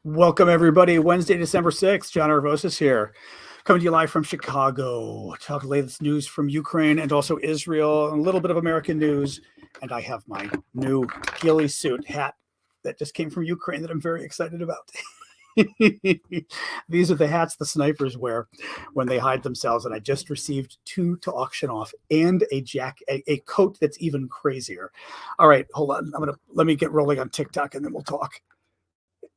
Welcome, everybody. Wednesday, December 6th. John Aravosis here, coming to you live from Chicago. Talk latest news from Ukraine and also Israel, and a little bit of American news. And I have my new ghillie suit hat that just came from Ukraine that I'm very excited about. These are the hats the snipers wear when they hide themselves. And I just received two to auction off and a coat that's even crazier. All right, hold on. Let me get rolling on TikTok and then we'll talk.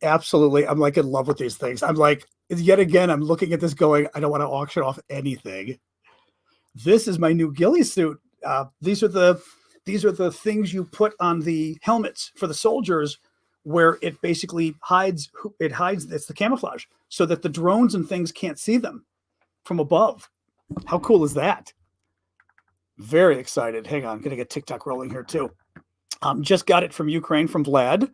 Absolutely. I'm like in love with these things. I'm like, yet again, I'm looking at this going, I don't want to auction off anything. This is my new ghillie suit. These are the things you put on the helmets for the soldiers, where it basically hides. It's the camouflage so that the drones and things can't see them from above. How cool is that? Very excited. Hang on, I'm gonna get TikTok rolling here too. Just got it from Ukraine from Vlad.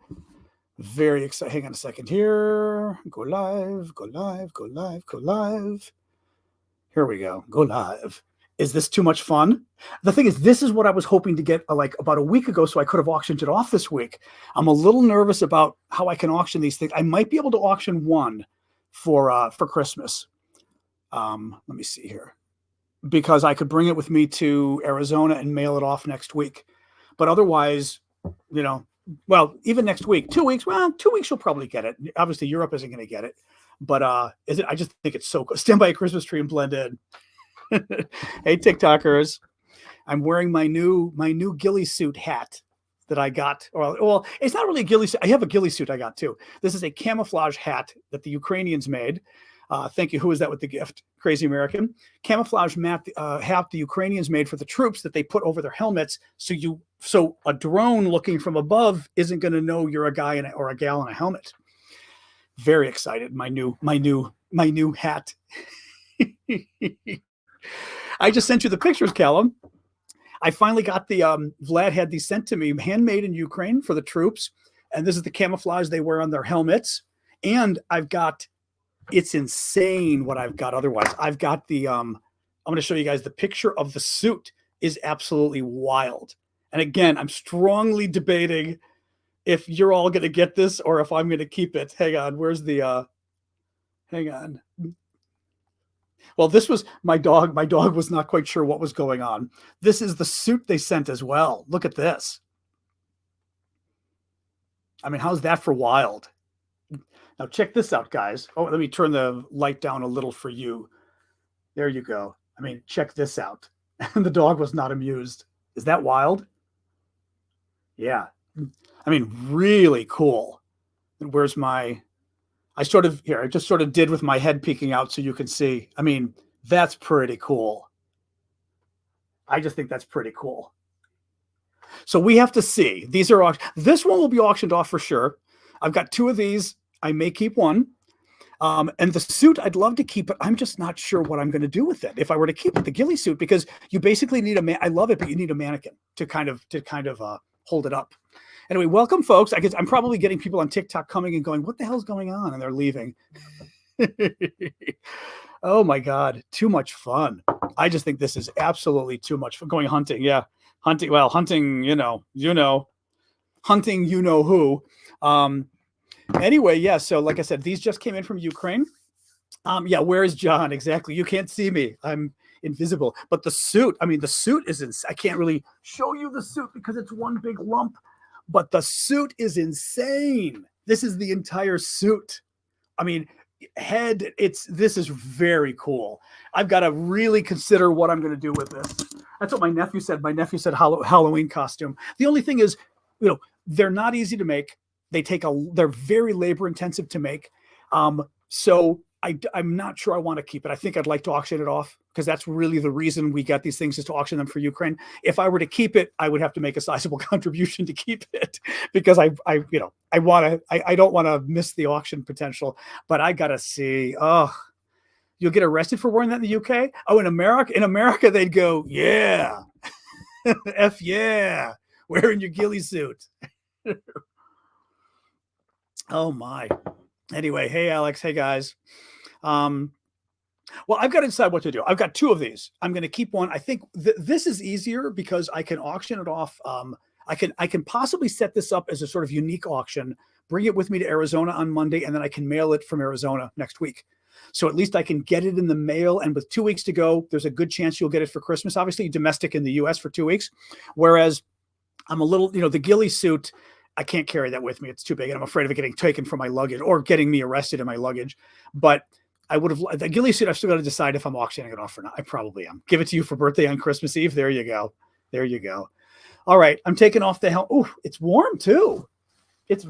Very excited. Hang on a second here. Go live, go live, go live, go live. Here we go. Go live. Is this too much fun? The thing is, this is what I was hoping to get like about a week ago, so I could have auctioned it off this week. I'm a little nervous about how I can auction these things. I might be able to auction one for Christmas. Let me see here. Because I could bring it with me to Arizona and mail it off next week. But otherwise, well, even next week, 2 weeks, 2 weeks you'll probably get it. Obviously, Europe isn't going to get it. But I just think it's so cool. Stand by a Christmas tree and blend in. Hey, TikTokers. I'm wearing my new ghillie suit hat that I got. Well, it's not really a ghillie suit. I have a ghillie suit I got too. This is a camouflage hat that the Ukrainians made. Thank you. Who is that with the gift? Crazy American. Camouflage hat the Ukrainians made for the troops that they put over their helmets. So a drone looking from above isn't going to know you're a guy or a gal in a helmet. Very excited. My new hat. I just sent you the pictures, Callum. I finally got the Vlad had these sent to me, handmade in Ukraine for the troops. And this is the camouflage they wear on their helmets. And it's insane what I've got. Otherwise, I've got I'm going to show you guys the picture of the suit is absolutely wild. And again, I'm strongly debating if you're all going to get this or if I'm going to keep it. Hang on. Where's hang on. Well, this was my dog. My dog was not quite sure what was going on. This is the suit they sent as well. Look at this. I mean, how's that for wild? Now check this out, guys. Oh, let me turn the light down a little for you. There you go. I mean, check this out. And the dog was not amused. Is that wild? Yeah. I mean, really cool. And where's I just sort of did with my head peeking out so you can see. I mean, that's pretty cool. I just think that's pretty cool. So we have to see. This one will be auctioned off for sure. I've got two of these. I may keep one. And the suit, I'd love to keep it. I'm just not sure what I'm going to do with it. If I were to keep it, the ghillie suit, because you basically need I love it, but you need a mannequin to kind of hold it up. Anyway, welcome, folks. I'm probably getting people on TikTok coming and going, what the hell's going on? And they're leaving. Oh my God. Too much fun. I just think this is absolutely too much fun. Going hunting. Yeah. Hunting. Well, hunting, hunting, who. Anyway, yeah. So like I said, these just came in from Ukraine. Yeah. Where is John? Exactly. You can't see me. I'm invisible, but the suit is I can't really show you the suit because it's one big lump, but the suit is insane. This is the entire suit. I mean, this is very cool. I've got to really consider what I'm going to do with this. That's what my nephew said. My nephew said Halloween costume. The only thing is, they're not easy to make. They're very labor intensive to make. So I'm not sure I want to keep it. I think I'd like to auction it off because that's really the reason we got these things, is to auction them for Ukraine. If I were to keep it, I would have to make a sizable contribution to keep it because I don't want to miss the auction potential, but I got to see, you'll get arrested for wearing that in the UK. Oh, in America, they'd go, yeah, F yeah, wearing your ghillie suit. Oh my. Anyway, hey, Alex. Hey, guys. Well, I've got to decide what to do. I've got two of these. I'm going to keep one. I think this is easier because I can auction it off. I can possibly set this up as a sort of unique auction, bring it with me to Arizona on Monday, and then I can mail it from Arizona next week. So at least I can get it in the mail. And with 2 weeks to go, there's a good chance you'll get it for Christmas. Obviously, domestic in the US for 2 weeks. Whereas I'm a little, the ghillie suit, I can't carry that with me. It's too big. And I'm afraid of it getting taken from my luggage or getting me arrested in my luggage. But I would have, the ghillie suit, I've still got to decide if I'm auctioning it off or not. I probably am. Give it to you for birthday on Christmas Eve. There you go. There you go. All right. I'm taking off the helmet. Oh, it's warm too. It's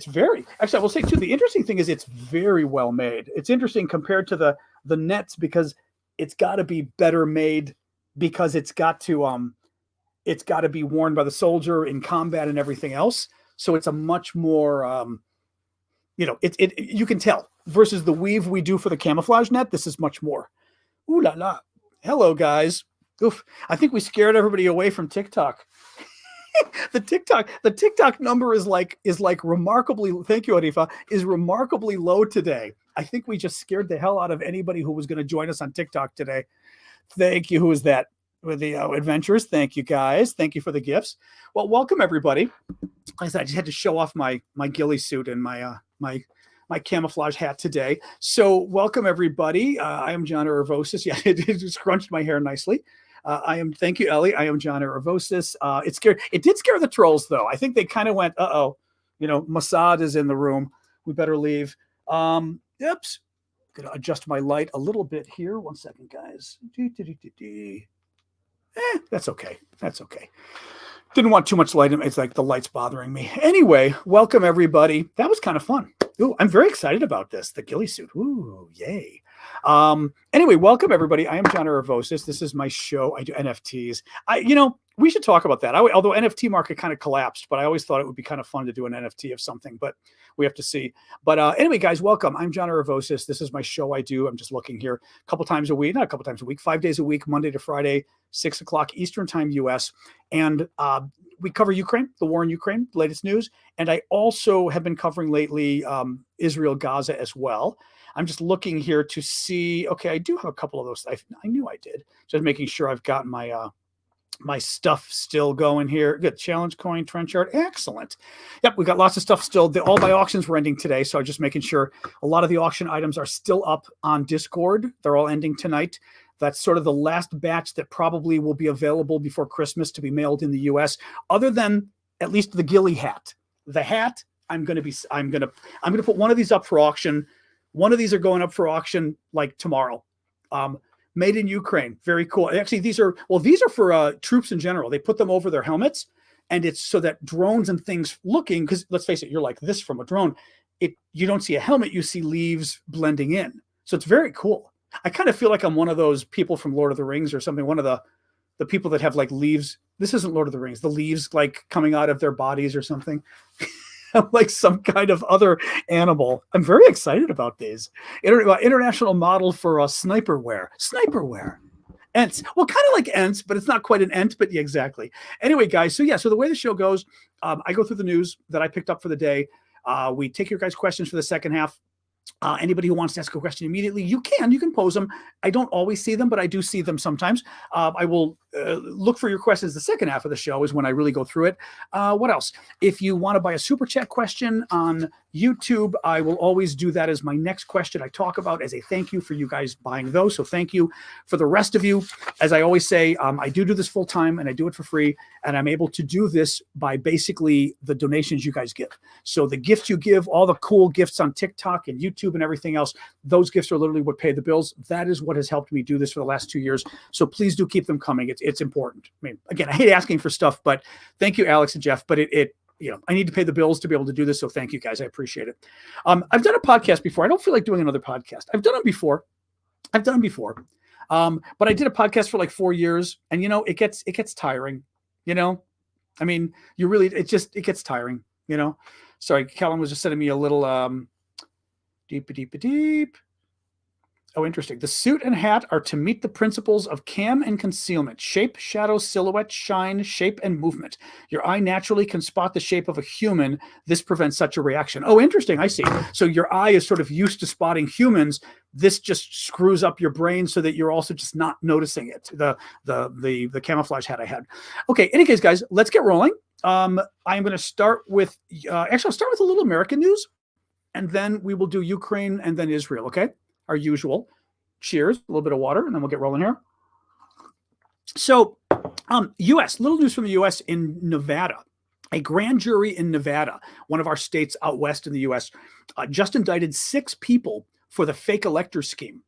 very, actually, I will say too, the interesting thing is it's very well made. It's interesting compared to the nets because it's got to be better made because it's got to be worn by the soldier in combat and everything else. So it's a much more, you can tell versus the weave we do for the camouflage net. This is much more. Ooh la la. Hello guys. Oof. I think we scared everybody away from TikTok. The TikTok number is like remarkably, thank you, Arifa, is remarkably low today. I think we just scared the hell out of anybody who was going to join us on TikTok today. Thank you. Who is that? With the adventures. Thank you guys. Thank you for the gifts. Well, welcome everybody. Like I said, I just had to show off my ghillie suit and my camouflage hat today. So welcome everybody. I am John Aravosis. Yeah, it scrunched my hair nicely. Thank you, Ellie. I am John Aravosis. It did scare the trolls though. I think they kind of went, Mossad is in the room. We better leave. Oops. Gonna adjust my light a little bit here. 1 second, guys. That's okay. That's okay. Didn't want too much light. It's like the light's bothering me. Anyway, welcome everybody. That was kind of fun. Ooh, I'm very excited about this. The ghillie suit. Ooh, yay. Anyway, welcome everybody. I am John Aravosis. This is my show. I do NFTs. We should talk about that. Although NFT market kind of collapsed, but I always thought it would be kind of fun to do an NFT of something, but we have to see. But anyway, guys, welcome. I'm John Aravosis. This is my show. I do. I'm just looking here a couple times a week, not a couple times a week, 5 days a week, Monday to Friday, 6 o'clock Eastern time, US. And we cover Ukraine, the war in Ukraine, the latest news. And I also have been covering lately Israel-Gaza as well. I'm just looking here to see, okay, I do have a couple of those. I knew I did. Just making sure I've got my my stuff still going here. Good. Challenge coin, trend chart. Excellent. Yep, we got lots of stuff still. All my auctions were ending today, so I'm just making sure a lot of the auction items are still up on Discord. They're all ending tonight. That's sort of the last batch that probably will be available before Christmas to be mailed in the US, other than at least the ghillie hat. The hat, I'm gonna put one of these up for auction. One of these are going up for auction like tomorrow. Made in Ukraine. Very cool. Actually, these are for troops in general. They put them over their helmets, and it's so that drones and things looking, because let's face it, you're like this from a drone. You don't see a helmet, you see leaves blending in. So it's very cool. I kind of feel like I'm one of those people from Lord of the Rings or something. One of the people that have like leaves. This isn't Lord of the Rings. The leaves like coming out of their bodies or something. Like some kind of other animal. I'm very excited about these. International model for sniper wear. Sniper wear. Ents. Well, kind of like Ents, but it's not quite an Ent, but yeah, exactly. Anyway, guys, so the way the show goes, I go through the news that I picked up for the day. We take your guys' questions for the second half. Anybody who wants to ask a question immediately, you can pose them. I don't always see them, but I do see them sometimes. I will look for your questions. The second half of the show is when I really go through it. What else? If you want to buy a super chat question on YouTube, I will always do that as my next question I talk about as a thank you for you guys buying those. So thank you. For the rest of you, as I always say, I do this full time and I do it for free. And I'm able to do this by basically the donations you guys give. So the gifts you give, all the cool gifts on TikTok and YouTube and everything else, those gifts are literally what pay the bills. That is what has helped me do this for the last 2 years. So please do keep them coming. It's important. I mean, again, I hate asking for stuff, but thank you, Alex and Jeff. But I need to pay the bills to be able to do this. So thank you guys. I appreciate it. I've done a podcast before. I don't feel like doing another podcast. I've done them before. But I did a podcast for like 4 years, and it gets tiring. I mean, it gets tiring. Sorry, Callum was just sending me a little deep. Oh, interesting. The suit and hat are to meet the principles of cam and concealment: shape, shadow, silhouette, shine, shape, and movement. Your eye naturally can spot the shape of a human. This prevents such a reaction. Oh, interesting. I see. So your eye is sort of used to spotting humans. This just screws up your brain so that you're also just not noticing it. The camouflage hat I had. Okay. Anyways, guys, let's get rolling. I'm going to start with, actually, I'll start with a little American news, and then we will do Ukraine and then Israel, okay? Our usual. Cheers, a little bit of water, and then we'll get rolling here. So, U.S., little news from the U.S. in Nevada. A grand jury in Nevada, one of our states out west in the U.S., just indicted 6 people for the fake elector scheme.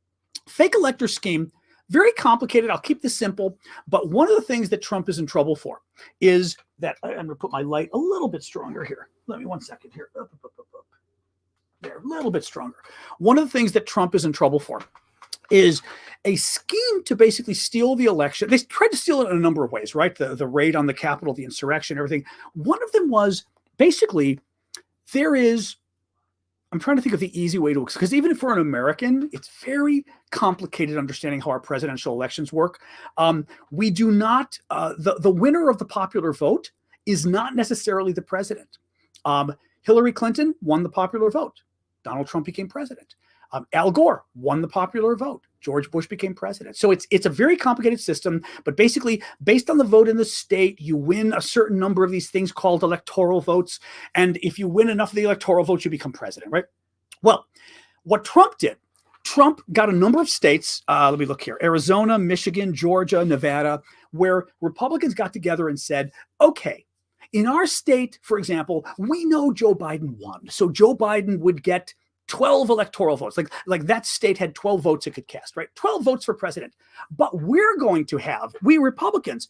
Fake elector scheme, very complicated. I'll keep this simple. But one of the things that Trump is in trouble for is that, I'm going to put my light a little bit stronger here. Let me 1 second here. Up. There, a little bit stronger. One of the things that Trump is in trouble for is a scheme to basically steal the election. They tried to steal it in a number of ways, right? The raid on the Capitol, the insurrection, everything. One of them was basically I'm trying to think of the easy way to, because even for an American, it's very complicated understanding how our presidential elections work. We do not, the winner of the popular vote is not necessarily the president. Hillary Clinton won the popular vote. Donald Trump became president. Al Gore won the popular vote. George Bush became president. So it's a very complicated system, but basically based on the vote in the state, you win a certain number of these things called electoral votes. And if you win enough of the electoral votes, you become president, right? Well, what Trump did, Trump got a number of states, let me look here, Arizona, Michigan, Georgia, Nevada, where Republicans got together and said, okay, in our state, for example, we know Joe Biden won. So Joe Biden would get 12 electoral votes. Like that state had 12 votes it could cast, right? 12 votes for president. But we Republicans,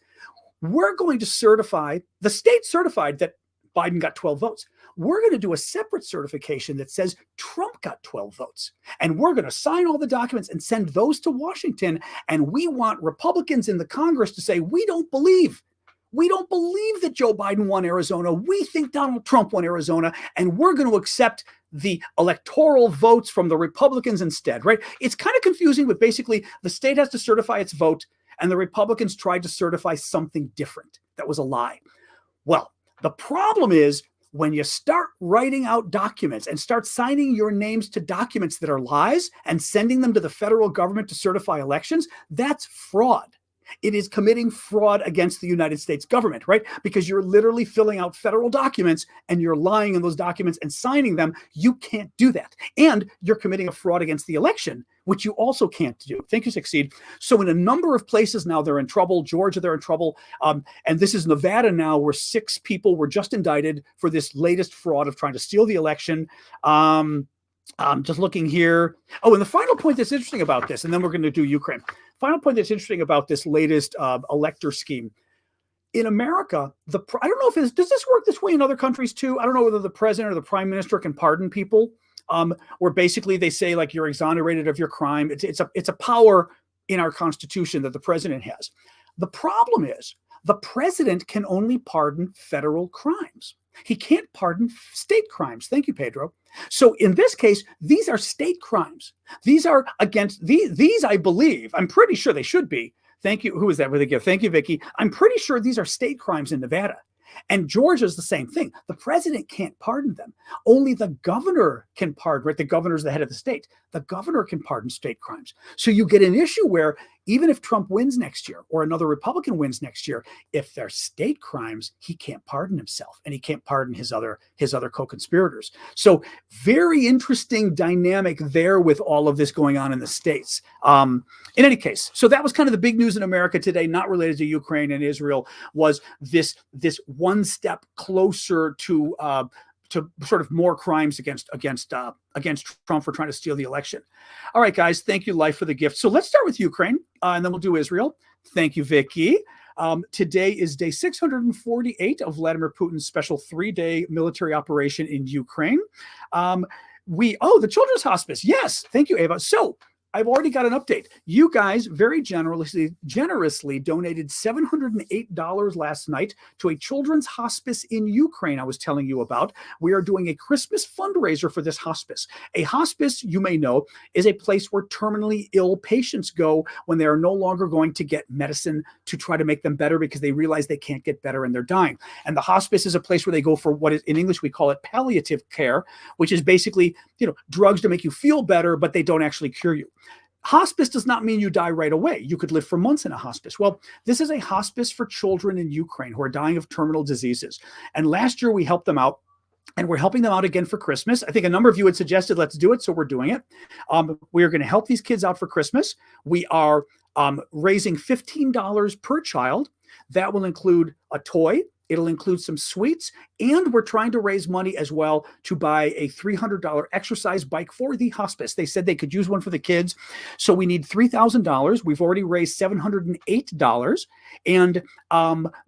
we're going to certify, the state certified that Biden got 12 votes. We're going to do a separate certification that says Trump got 12 votes. And we're going to sign all the documents and send those to Washington. And we want Republicans in the Congress to say, we don't believe that Joe Biden won Arizona. We think Donald Trump won Arizona, and we're going to accept the electoral votes from the Republicans instead, right? It's kind of confusing, but basically the state has to certify its vote, and the Republicans tried to certify something different. That was a lie. Well, the problem is when you start writing out documents and start signing your names to documents that are lies and sending them to the federal government to certify elections, that's fraud. It is committing fraud against the United States government, right? Because you're literally filling out federal documents and you're lying in those documents and signing them. You can't do that. And you're committing a fraud against the election, which you also can't do. Think you succeed. So in a number of places now, they're in trouble. Georgia, they're in trouble. And this is Nevada now, where 6 people were just indicted for this latest fraud of trying to steal the election. Just looking here. Oh, and the final point that's interesting about this, and then we're going to do Ukraine. Final point that's interesting about this latest elector scheme. In America, I don't know if does this work this way in other countries too? I don't know whether the president or the prime minister can pardon people, where basically they say like you're exonerated of your crime. It's a power in our Constitution that the president has. The problem is the president can only pardon federal crimes. He can't pardon state crimes. Thank you, Pedro. So in this case, these are state crimes. These are against these, I believe, I'm pretty sure they should be. Thank you. Who is that with a gift? Thank you, Vicky. I'm pretty sure these are state crimes in Nevada. And Georgia is the same thing. The president can't pardon them. Only the governor can pardon, right? The governor's the head of the state. The governor can pardon state crimes. So you get an issue where even if Trump wins next year or another Republican wins next year, if they're state crimes, he can't pardon himself and he can't pardon his other co-conspirators. So very interesting dynamic there with all of this going on in the states. In any case, so that was kind of the big news in America today, not related to Ukraine and Israel, was this one step closer to sort of more crimes against Trump for trying to steal the election. All right, guys, thank you, Life, for the gift. So let's start with Ukraine, and then we'll do Israel. Thank you, Vicky. Today is day 648 of Vladimir Putin's special 3-day military operation in Ukraine. The Children's Hospice. Yes, thank you, Ava. So I've already got an update. You guys very generously donated $708 last night to a children's hospice in Ukraine I was telling you about. We are doing a Christmas fundraiser for this hospice. A hospice, you may know, is a place where terminally ill patients go when they are no longer going to get medicine to try to make them better because they realize they can't get better and they're dying. And the hospice is a place where they go for what is, in English, we call it palliative care, which is basically, drugs to make you feel better, but they don't actually cure you. hospice does not mean you die right away. You could live for months in a hospice. Well, this is a hospice for children in Ukraine who are dying of terminal diseases. And last year we helped them out. And we're helping them out again for Christmas. I think a number of you had suggested let's do it, so we're doing it. We are going to help these kids out for Christmas. We are raising $15 per child. That will include a toy. It'll include some sweets, and we're trying to raise money as well to buy a $300 exercise bike for the hospice. They said they could use one for the kids, so we need $3,000. We've already raised $708, and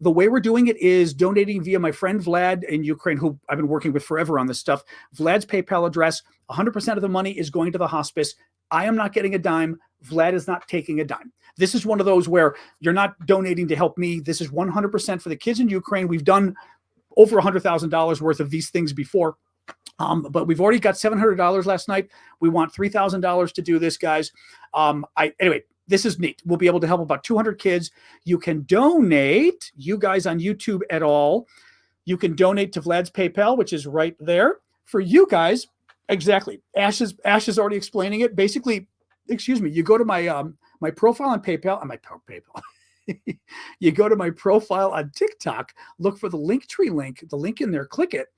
the way we're doing it is donating via my friend Vlad in Ukraine, who I've been working with forever on this stuff. Vlad's PayPal address, 100% of the money is going to the hospice. I am not getting a dime. Vlad is not taking a dime. This is one of those where you're not donating to help me. This is 100% for the kids in Ukraine. We've done over $100,000 worth of these things before, but we've already got $700 last night. We want $3,000 to do this, guys. Anyway, this is neat. We'll be able to help about 200 kids. You can donate, you guys on YouTube at all. You can donate to Vlad's PayPal, which is right there. For you guys, exactly. Ash is already explaining it. Basically, excuse me, you go to my my profile on PayPal, on my PayPal. You go to my profile on TikTok, look for the Linktree link, the link in there, click it,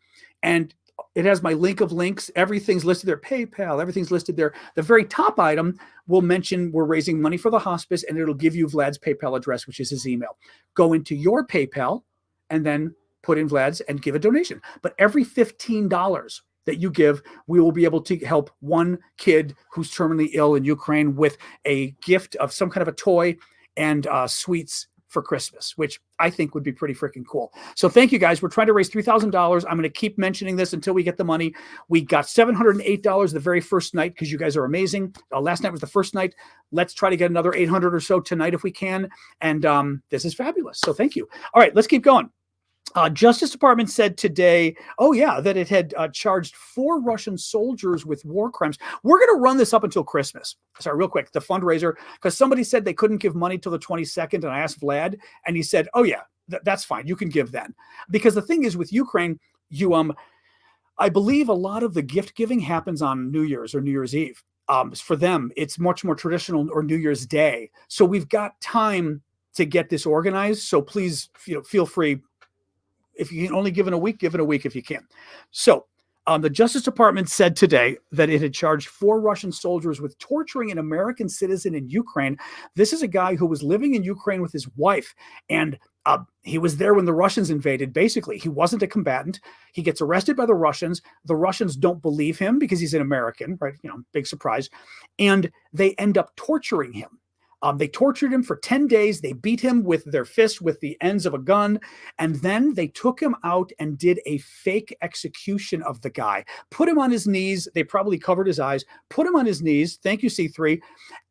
and it has my link of links. Everything's listed there. PayPal, everything's listed there. The very top item will mention we're raising money for the hospice, and it'll give you Vlad's PayPal address, which is his email. Go into your PayPal and then put in Vlad's and give a donation. But every $15 that you give, we will be able to help one kid who's terminally ill in Ukraine with a gift of some kind of a toy and sweets for Christmas, which I think would be pretty freaking cool. So thank you guys. We're trying to raise $3,000. I'm going to keep mentioning this until we get the money. We got $708 the very first night because you guys are amazing. Last night was the first night. Let's try to get another 800 or so tonight if we can. And this is fabulous. So thank you. All right, let's keep going. Justice Department said today, that it had charged 4 Russian soldiers with war crimes. We're going to run this up until Christmas. Sorry, real quick, the fundraiser, because somebody said they couldn't give money till the 22nd, and I asked Vlad, and he said, that's fine. You can give then. Because the thing is with Ukraine, I believe a lot of the gift giving happens on New Year's or New Year's Eve. For them, it's much more traditional, or New Year's Day. So we've got time to get this organized. So please, feel free. If you can only give it a week if you can. So the Justice Department said today that it had charged 4 Russian soldiers with torturing an American citizen in Ukraine. This is a guy who was living in Ukraine with his wife, and he was there when the Russians invaded. Basically, he wasn't a combatant. He gets arrested by the Russians. The Russians don't believe him because he's an American, right? Big surprise. And they end up torturing him. They tortured him for 10 days. They beat him with their fists with the ends of a gun. And then they took him out and did a fake execution of the guy. Put him on his knees. They probably covered his eyes. Put him on his knees. Thank you, C3.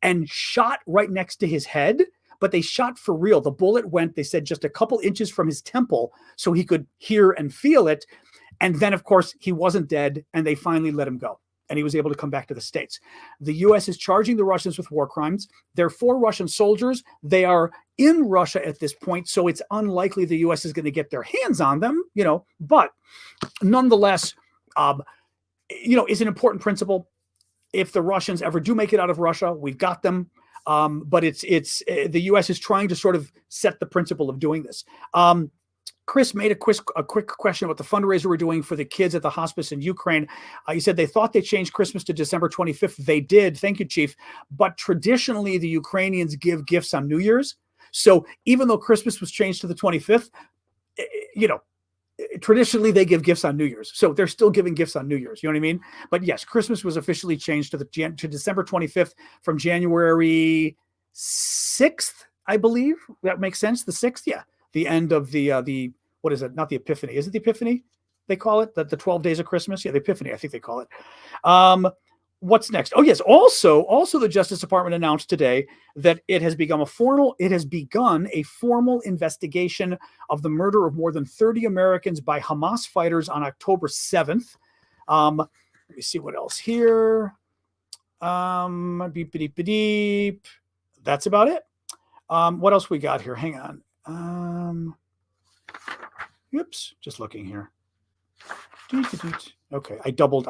And shot right next to his head. But they shot for real. The bullet went, they said, just a couple inches from his temple so he could hear and feel it. And then, of course, he wasn't dead. And they finally let him go. And he was able to come back to the States. The U.S. is charging the Russians with war crimes. There are 4 Russian soldiers. They are in Russia at this point, so it's unlikely the U.S. is going to get their hands on them, But nonetheless, is an important principle. If the Russians ever do make it out of Russia, we've got them. But it's the U.S. is trying to sort of set the principle of doing this. Chris made a quick question about the fundraiser we're doing for the kids at the hospice in Ukraine. He said they thought they changed Christmas to December 25th. They did. Thank you, Chief. But traditionally, the Ukrainians give gifts on New Year's. So even though Christmas was changed to the 25th, traditionally they give gifts on New Year's. So they're still giving gifts on New Year's. You know what I mean? But yes, Christmas was officially changed to December 25th from January 6th, I believe. That makes sense. The 6th, yeah. The end of the what is it? Not the Epiphany. Is it the Epiphany? They call it the 12 days of Christmas. Yeah, the Epiphany. I think they call it. What's next? Oh yes. Also, the Justice Department announced today that it has begun a formal investigation of the murder of more than 30 Americans by Hamas fighters on October 7th. Let me see what else here. Beep, beep, beep, beep. That's about it. What else we got here? Hang on. Oops, just looking here. Okay, I doubled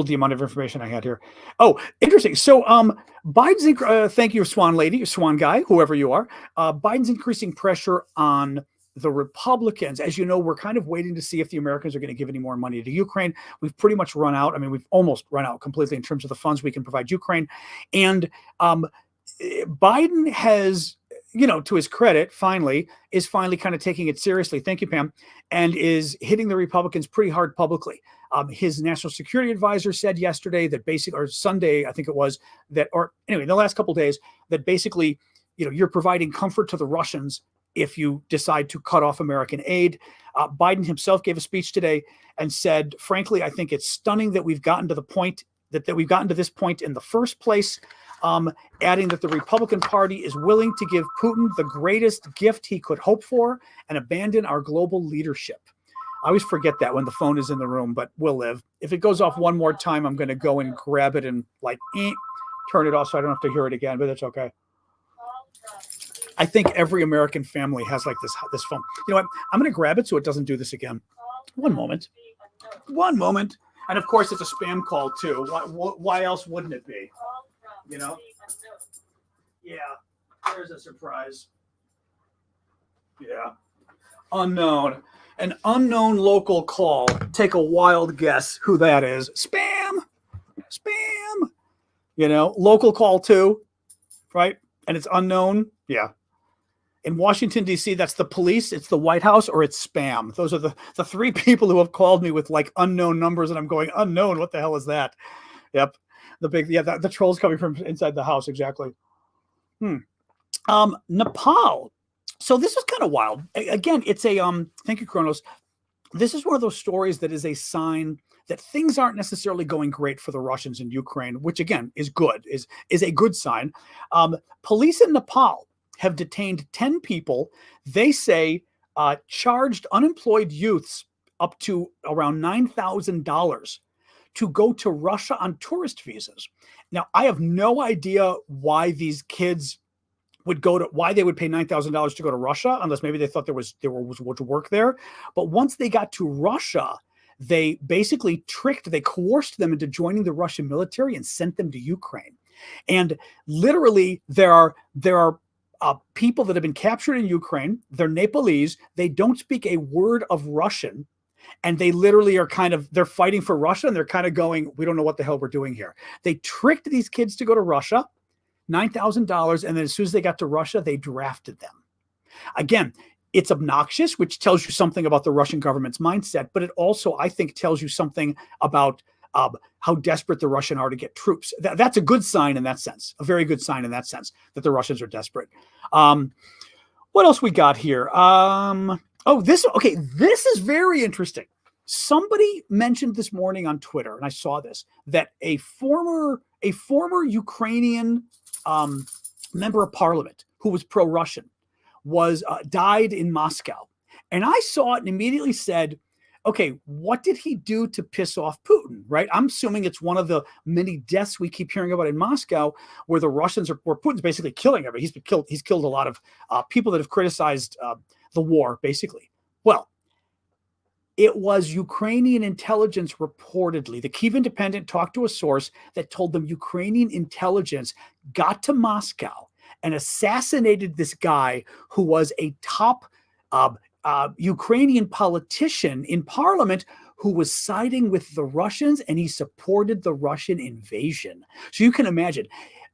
the amount of information I had here. Oh, interesting. So Biden's thank you, Swan Lady, Swan Guy, whoever you are. Biden's increasing pressure on the Republicans. As you know, we're kind of waiting to see if the Americans are going to give any more money to Ukraine. We've pretty much run out. I mean, we've almost run out completely in terms of the funds we can provide Ukraine. And Biden has, to his credit, is finally kind of taking it seriously. Thank you, Pam. And is hitting the Republicans pretty hard publicly. His national security advisor said yesterday that or Sunday, I think it was, in the last couple of days, that basically, you're providing comfort to the Russians if you decide to cut off American aid. Biden himself gave a speech today and said, frankly, I think it's stunning that we've gotten to the point that we've gotten to this point in the first place, adding that the Republican Party is willing to give Putin the greatest gift he could hope for and abandon our global leadership. I always forget that when the phone is in the room, but we'll live. If it goes off one more time, I'm going to go and grab it and turn it off so I don't have to hear it again, but that's okay. I think every American family has like this phone. You know what? I'm going to grab it so it doesn't do this again. One moment. And of course, it's a spam call too. Why else wouldn't it be? Yeah, there's a surprise. Yeah. Unknown. An unknown local call. Take a wild guess who that is. Spam. Local call too, right? And it's unknown. Yeah. In Washington, D.C., that's the police, it's the White House, or it's spam. Those are the three people who have called me with like unknown numbers, and I'm going, unknown, what the hell is that? Yep. The trolls coming from inside the house, exactly. Nepal. So this is kind of wild. Again, it's a thank you, Kronos. This is one of those stories that is a sign that things aren't necessarily going great for the Russians in Ukraine, which again is good, is a good sign. Police in Nepal have detained 10 people. They say charged unemployed youths up to around $9,000 to go to Russia on tourist visas. Now, I have no idea why these kids why they would pay $9,000 to go to Russia, unless maybe they thought there was work there. But once they got to Russia, they basically they coerced them into joining the Russian military and sent them to Ukraine. And literally, there are people that have been captured in Ukraine. They're Nepalese. They don't speak a word of Russian. And they literally are they're fighting for Russia, and they're kind of going, we don't know what the hell we're doing here. They tricked these kids to go to Russia, $9,000. And then as soon as they got to Russia, they drafted them. Again, it's obnoxious, which tells you something about the Russian government's mindset. But it also, I think, tells you something about how desperate the Russian are to get troops. That's a good sign in that sense, a very good sign in that sense, that the Russians are desperate. What else we got here? This is very interesting. Somebody mentioned this morning on Twitter, and I saw this, that a former Ukrainian member of parliament who was pro-Russian died in Moscow. And I saw it and immediately said, okay, what did he do to piss off Putin, right? I'm assuming it's one of the many deaths we keep hearing about in Moscow, where where Putin's basically killing everybody. He's killed a lot of people that have criticized the war, basically. Well, it was Ukrainian intelligence reportedly. The Kyiv Independent talked to a source that told them Ukrainian intelligence got to Moscow and assassinated this guy who was a top Ukrainian politician in parliament who was siding with the Russians, and he supported the Russian invasion. So you can imagine,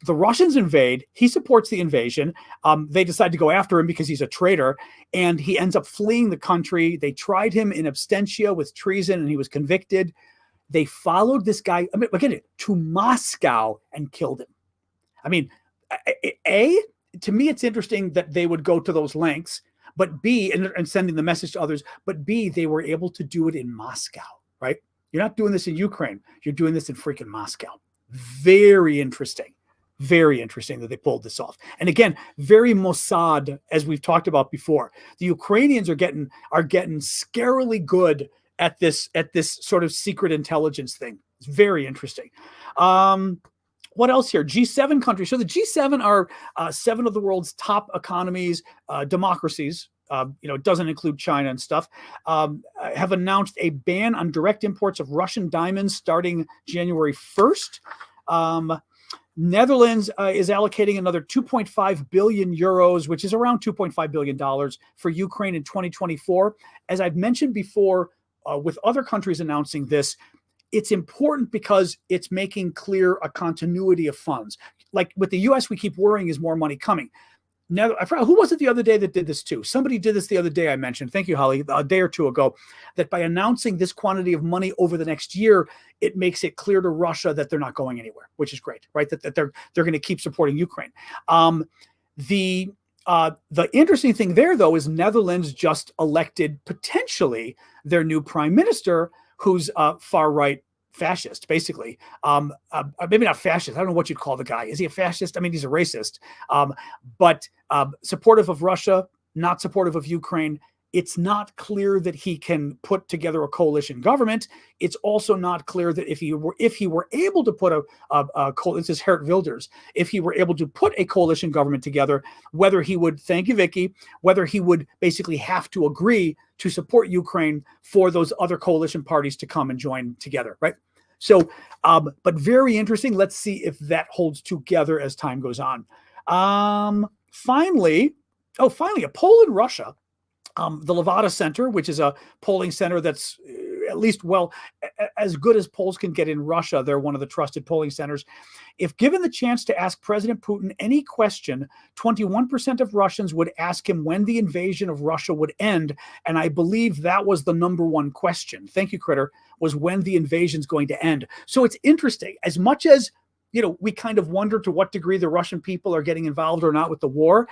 the Russians invade, he supports the invasion. They decide to go after him because he's a traitor, and he ends up fleeing the country. They tried him in absentia with treason, and he was convicted. They followed this guy, to Moscow and killed him. I mean, to me, it's interesting that they would go to those lengths, but B, and sending the message to others, but B, they were able to do it in Moscow, right? You're not doing this in Ukraine. You're doing this in freaking Moscow. Very interesting. Very interesting that they pulled this off. And again, very Mossad, as we've talked about before. The Ukrainians are getting scarily good at this sort of secret intelligence thing. It's very interesting. What else here? G7 countries. So the G7 are 7 of the world's top economies, democracies, it doesn't include China and stuff, have announced a ban on direct imports of Russian diamonds starting January 1st. Netherlands is allocating another 2.5 billion euros, which is around $2.5 billion for Ukraine in 2024. As I've mentioned before, with other countries announcing this, it's important because it's making clear a continuity of funds. Like with the US, we keep worrying, is more money coming? Now, I forgot, who was it the other day that did this too? Somebody did this the other day, I mentioned. Thank you, Holly, a day or two ago, that by announcing this quantity of money over the next year, it makes it clear to Russia that they're not going anywhere, which is great, right? That they're going to keep supporting Ukraine. The interesting thing there, though, is Netherlands just elected potentially their new prime minister, who's far right fascist, basically. Maybe not fascist. I don't know what you'd call the guy. Is he a fascist? I mean, he's a racist. But supportive of Russia, not supportive of Ukraine. It's not clear that he can put together a coalition government. It's also not clear that if he were able to put this is Geert Wilders, if he were able to put a coalition government together, whether he would, thank you, Vicky, whether he would basically have to agree to support Ukraine for those other coalition parties to come and join together, right? So, but very interesting. Let's see if that holds together as time goes on. Finally, a poll in Russia. The Levada Center, which is a polling center that's at least, well, as good as polls can get in Russia. They're one of the trusted polling centers. If given the chance to ask President Putin any question, 21% of Russians would ask him when the invasion of Russia would end. And I believe that was the number one question. Thank you, Critter, was when the invasion's going to end. So it's interesting. As much as, we kind of wonder to what degree the Russian people are getting involved or not with the war,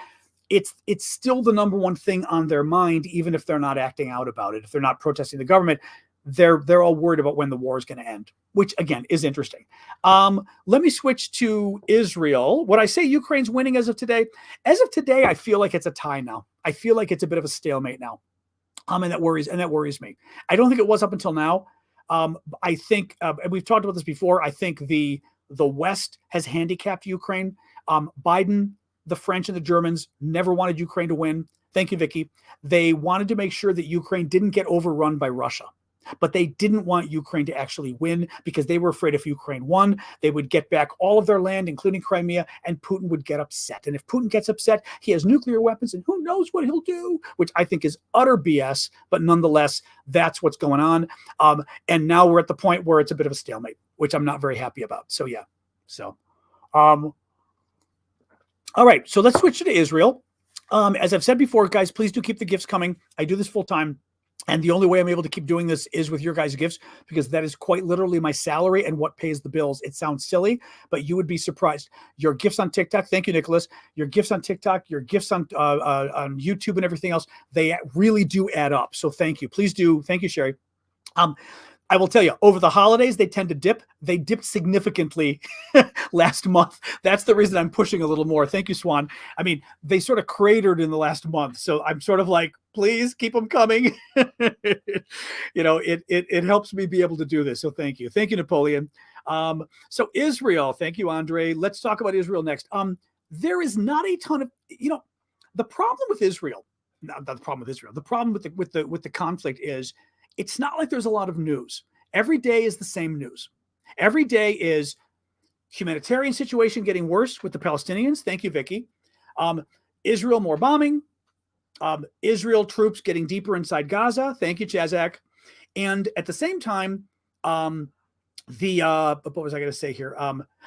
it's still the number one thing on their mind, even if they're not acting out about it. If they're not protesting the government, they're all worried about when the war is going to end, which again is interesting. Let me switch to Israel. Would I say Ukraine's winning as of today? As of today, I feel like it's a tie now. I feel like it's a bit of a stalemate now. And that worries me. I don't think it was up until now. I think, and we've talked about this before, I think the West has handicapped Ukraine. Biden, the French and the Germans never wanted Ukraine to win. Thank you, Vicky. They wanted to make sure that Ukraine didn't get overrun by Russia, but they didn't want Ukraine to actually win because they were afraid if Ukraine won, they would get back all of their land, including Crimea, and Putin would get upset. And if Putin gets upset, he has nuclear weapons, and who knows what he'll do, which I think is utter BS. But nonetheless, that's what's going on. And now we're at the point where it's a bit of a stalemate, which I'm not very happy about. So, yeah. All right, so let's switch to Israel. As I've said before, guys, please do keep the gifts coming. I do this full time. And the only way I'm able to keep doing this is with your guys' gifts, because that is quite literally my salary and what pays the bills. It sounds silly, but you would be surprised. Your gifts on TikTok, thank you, Nicholas. Your gifts on TikTok, your gifts on YouTube and everything else, they really do add up. So thank you. Please do. Thank you, Sherry. I will tell you, over the holidays, they tend to dip. They dipped significantly last month. That's the reason I'm pushing a little more. Thank you, Swan. I mean, they sort of cratered in the last month. So I'm sort of like, please keep them coming. It helps me be able to do this. So thank you. Thank you, Napoleon. So Israel, thank you, Andre. Let's talk about Israel next. There is not a ton of, the problem with Israel, not the problem with Israel, the problem with the conflict is, it's not like there's a lot of news. Every day is the same news. Every day is humanitarian situation getting worse with the Palestinians. Thank you, Vicky. Israel, more bombing. Israel troops getting deeper inside Gaza. Thank you, Chazak. And at the same time, what was I going to say here?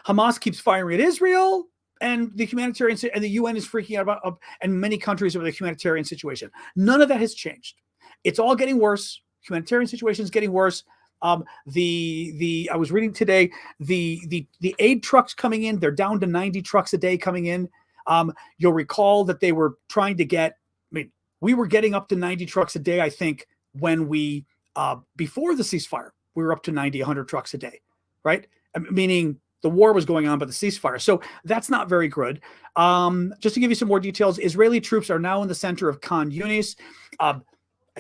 Hamas keeps firing at Israel, and the humanitarian and the UN is freaking out about, and many countries over the humanitarian situation. None of that has changed. It's all getting worse. Humanitarian situation is getting worse. I was reading today, the aid trucks coming in, they're down to 90 trucks a day coming in. You'll recall that they were trying to get, we were getting up to 90 trucks a day, I think, when we, before the ceasefire, we were up to 90, 100 trucks a day, right? Meaning the war was going on, but the ceasefire. So that's not very good. Just to give you some more details, Israeli troops are now in the center of Khan Yunis. I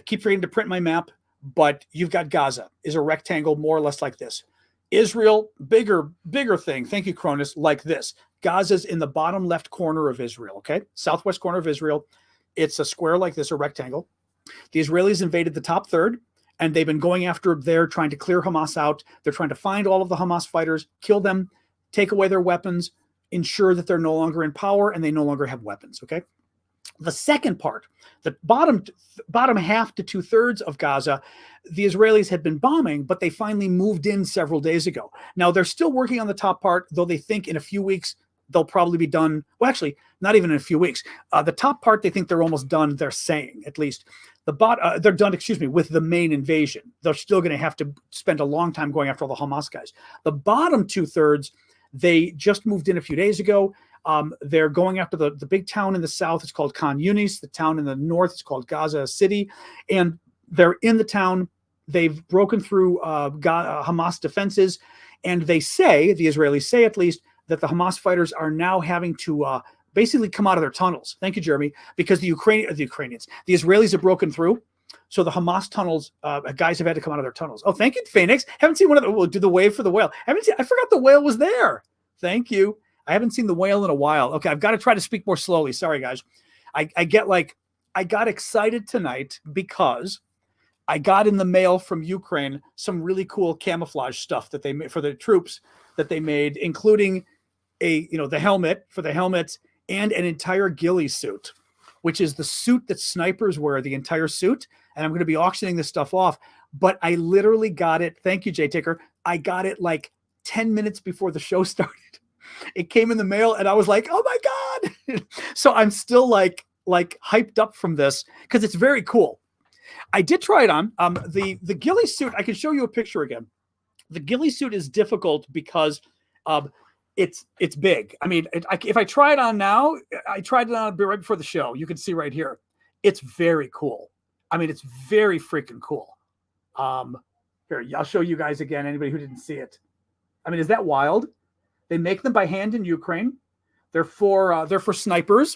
keep forgetting to print my map, but you've got Gaza is a rectangle more or less like this. Israel, bigger thing. Thank you, Cronus, like this. Gaza's in the bottom left corner of Israel, okay? Southwest corner of Israel. It's a square like this, a rectangle. The Israelis invaded the top third, and they've been going after there, trying to clear Hamas out. They're trying to find all of the Hamas fighters, kill them, take away their weapons, ensure that they're no longer in power and they no longer have weapons, okay? The second part, the bottom half to 2/3 of Gaza, the Israelis had been bombing, but they finally moved in several days ago. Now, they're still working on the top part, though they think in a few weeks they'll probably be done. Well, actually, not even in a few weeks. The top part, they think they're almost done, they're saying, at least. They're done, with the main invasion. They're still going to have to spend a long time going after all the Hamas guys. The bottom 2/3, they just moved in a few days ago. They're going after the big town in the south. It's called Khan Yunis. The town in the north is called Gaza City. And they're in the town. They've broken through Hamas defenses. And they say, the Israelis say at least, that the Hamas fighters are now having to basically come out of their tunnels. Thank you, Jeremy. Because the Israelis have broken through. So the Hamas tunnels, guys have had to come out of their tunnels. Oh, thank you, Phoenix. Haven't seen one of the, we'll do the wave for the whale. I forgot the whale was there. Thank you. I haven't seen the whale in a while. Okay, I've got to try to speak more slowly. Sorry, guys. I got excited tonight because I got in the mail from Ukraine some really cool camouflage stuff that they made for the troops that they made, including the helmet for the helmets and an entire ghillie suit, which is the suit that snipers wear, the entire suit. And I'm going to be auctioning this stuff off. But I literally got it. Thank you, Jay Ticker. I got it like 10 minutes before the show started. It came in the mail and I was like, oh my God. So I'm still like hyped up from this because it's very cool. I did try it on. The ghillie suit, I can show you a picture again. The ghillie suit is difficult because it's big. I mean, if I try it on now, I tried it on right before the show. You can see right here. It's very cool. I mean, it's very freaking cool. Here, I'll show you guys again, anybody who didn't see it. I mean, is that wild? They make them by hand in Ukraine. They're for snipers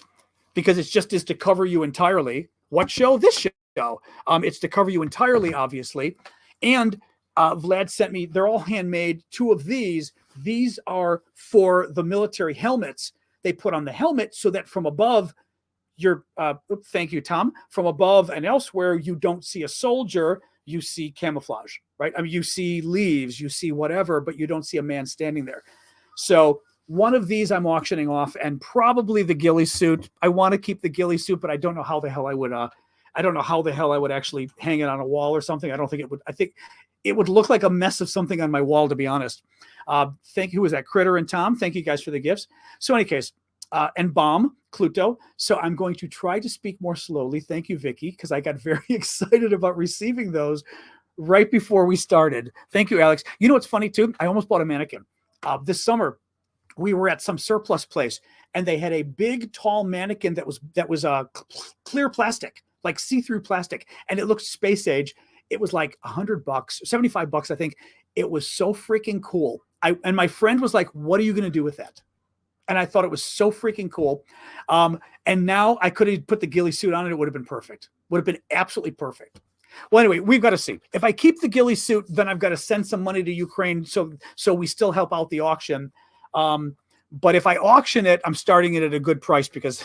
because it's just is to cover you entirely. What show? This show. It's to cover you entirely, obviously. And Vlad sent me, they're all handmade. 2 of these. These are for the military helmets. They put on the helmet so that from above, thank you, Tom. From above and elsewhere, you don't see a soldier. You see camouflage, right? I mean, you see leaves, you see whatever, but you don't see a man standing there. So one of these I'm auctioning off, and probably the ghillie suit. I want to keep the ghillie suit, but I don't know how the hell I would. I don't know how the hell I would actually hang it on a wall or something. I don't think it would. I think it would look like a mess of something on my wall, to be honest. Thank you. Who was that? Critter and Tom. Thank you guys for the gifts. So, in any case, and Bomb Cluto. So I'm going to try to speak more slowly. Thank you, Vicky, because I got very excited about receiving those right before we started. Thank you, Alex. You know what's funny too? I almost bought a mannequin. This summer, we were at some surplus place, and they had a big, tall mannequin that was clear plastic, like see-through plastic, and it looked space age. It was like $100, $75, I think. It was so freaking cool. And my friend was like, "What are you going to do with that?" And I thought it was so freaking cool. And now I could have put the ghillie suit on, and it would have been perfect. Would have been absolutely perfect. Well, anyway, we've got to see. If I keep the ghillie suit, then I've got to send some money to Ukraine so we still help out the auction. But if I auction it, I'm starting it at a good price because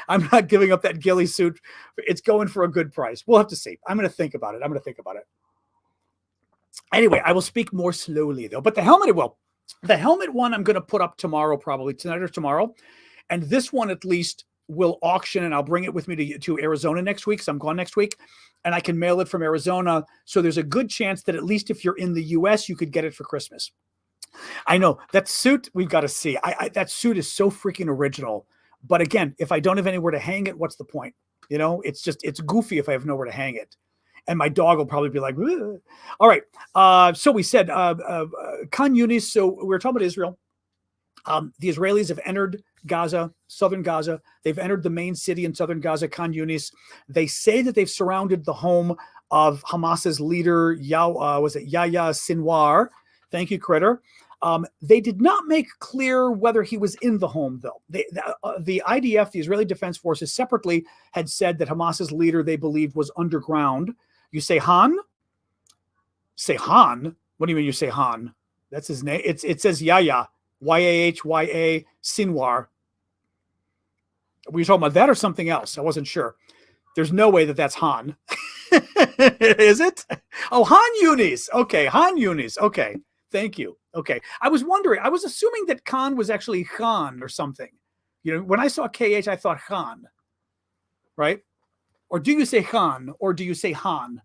I'm not giving up that ghillie suit. It's going for a good price. We'll have to see. I'm going to think about it. Anyway, I will speak more slowly, though. But the helmet one I'm going to put up tomorrow, probably tonight or tomorrow. And this one, at least, will auction, and I'll bring it with me to Arizona next week. So I'm going next week, and I can mail it from Arizona. So there's a good chance that at least if you're in the U.S., you could get it for Christmas. I know that suit we've got to see. That suit is so freaking original. But again, if I don't have anywhere to hang it, what's the point? It's goofy if I have nowhere to hang it. And my dog will probably be like, ugh. All right. So we said Khan Yunis. So we're talking about Israel. The Israelis have entered Gaza, southern Gaza. They've entered the main city in southern Gaza, Khan Yunis. They say that they've surrounded the home of Hamas's leader, Yahya Sinwar. Thank you, Critter. They did not make clear whether he was in the home, though. The IDF, the Israeli Defense Forces, separately had said that Hamas's leader, they believed, was underground. You say Han? Say Han? What do you mean you say Han? That's his name. It says Yahya, Yahya Sinwar. Were you talking about that or something else? I wasn't sure. There's no way that that's Han. Is it? Oh, Han Yunis. Okay, Han Yunis. Okay, thank you. Okay, I was wondering. I was assuming that Khan was actually Khan or something. You know, when I saw KH, I thought Khan. Right? Or do you say Khan or do you say Han?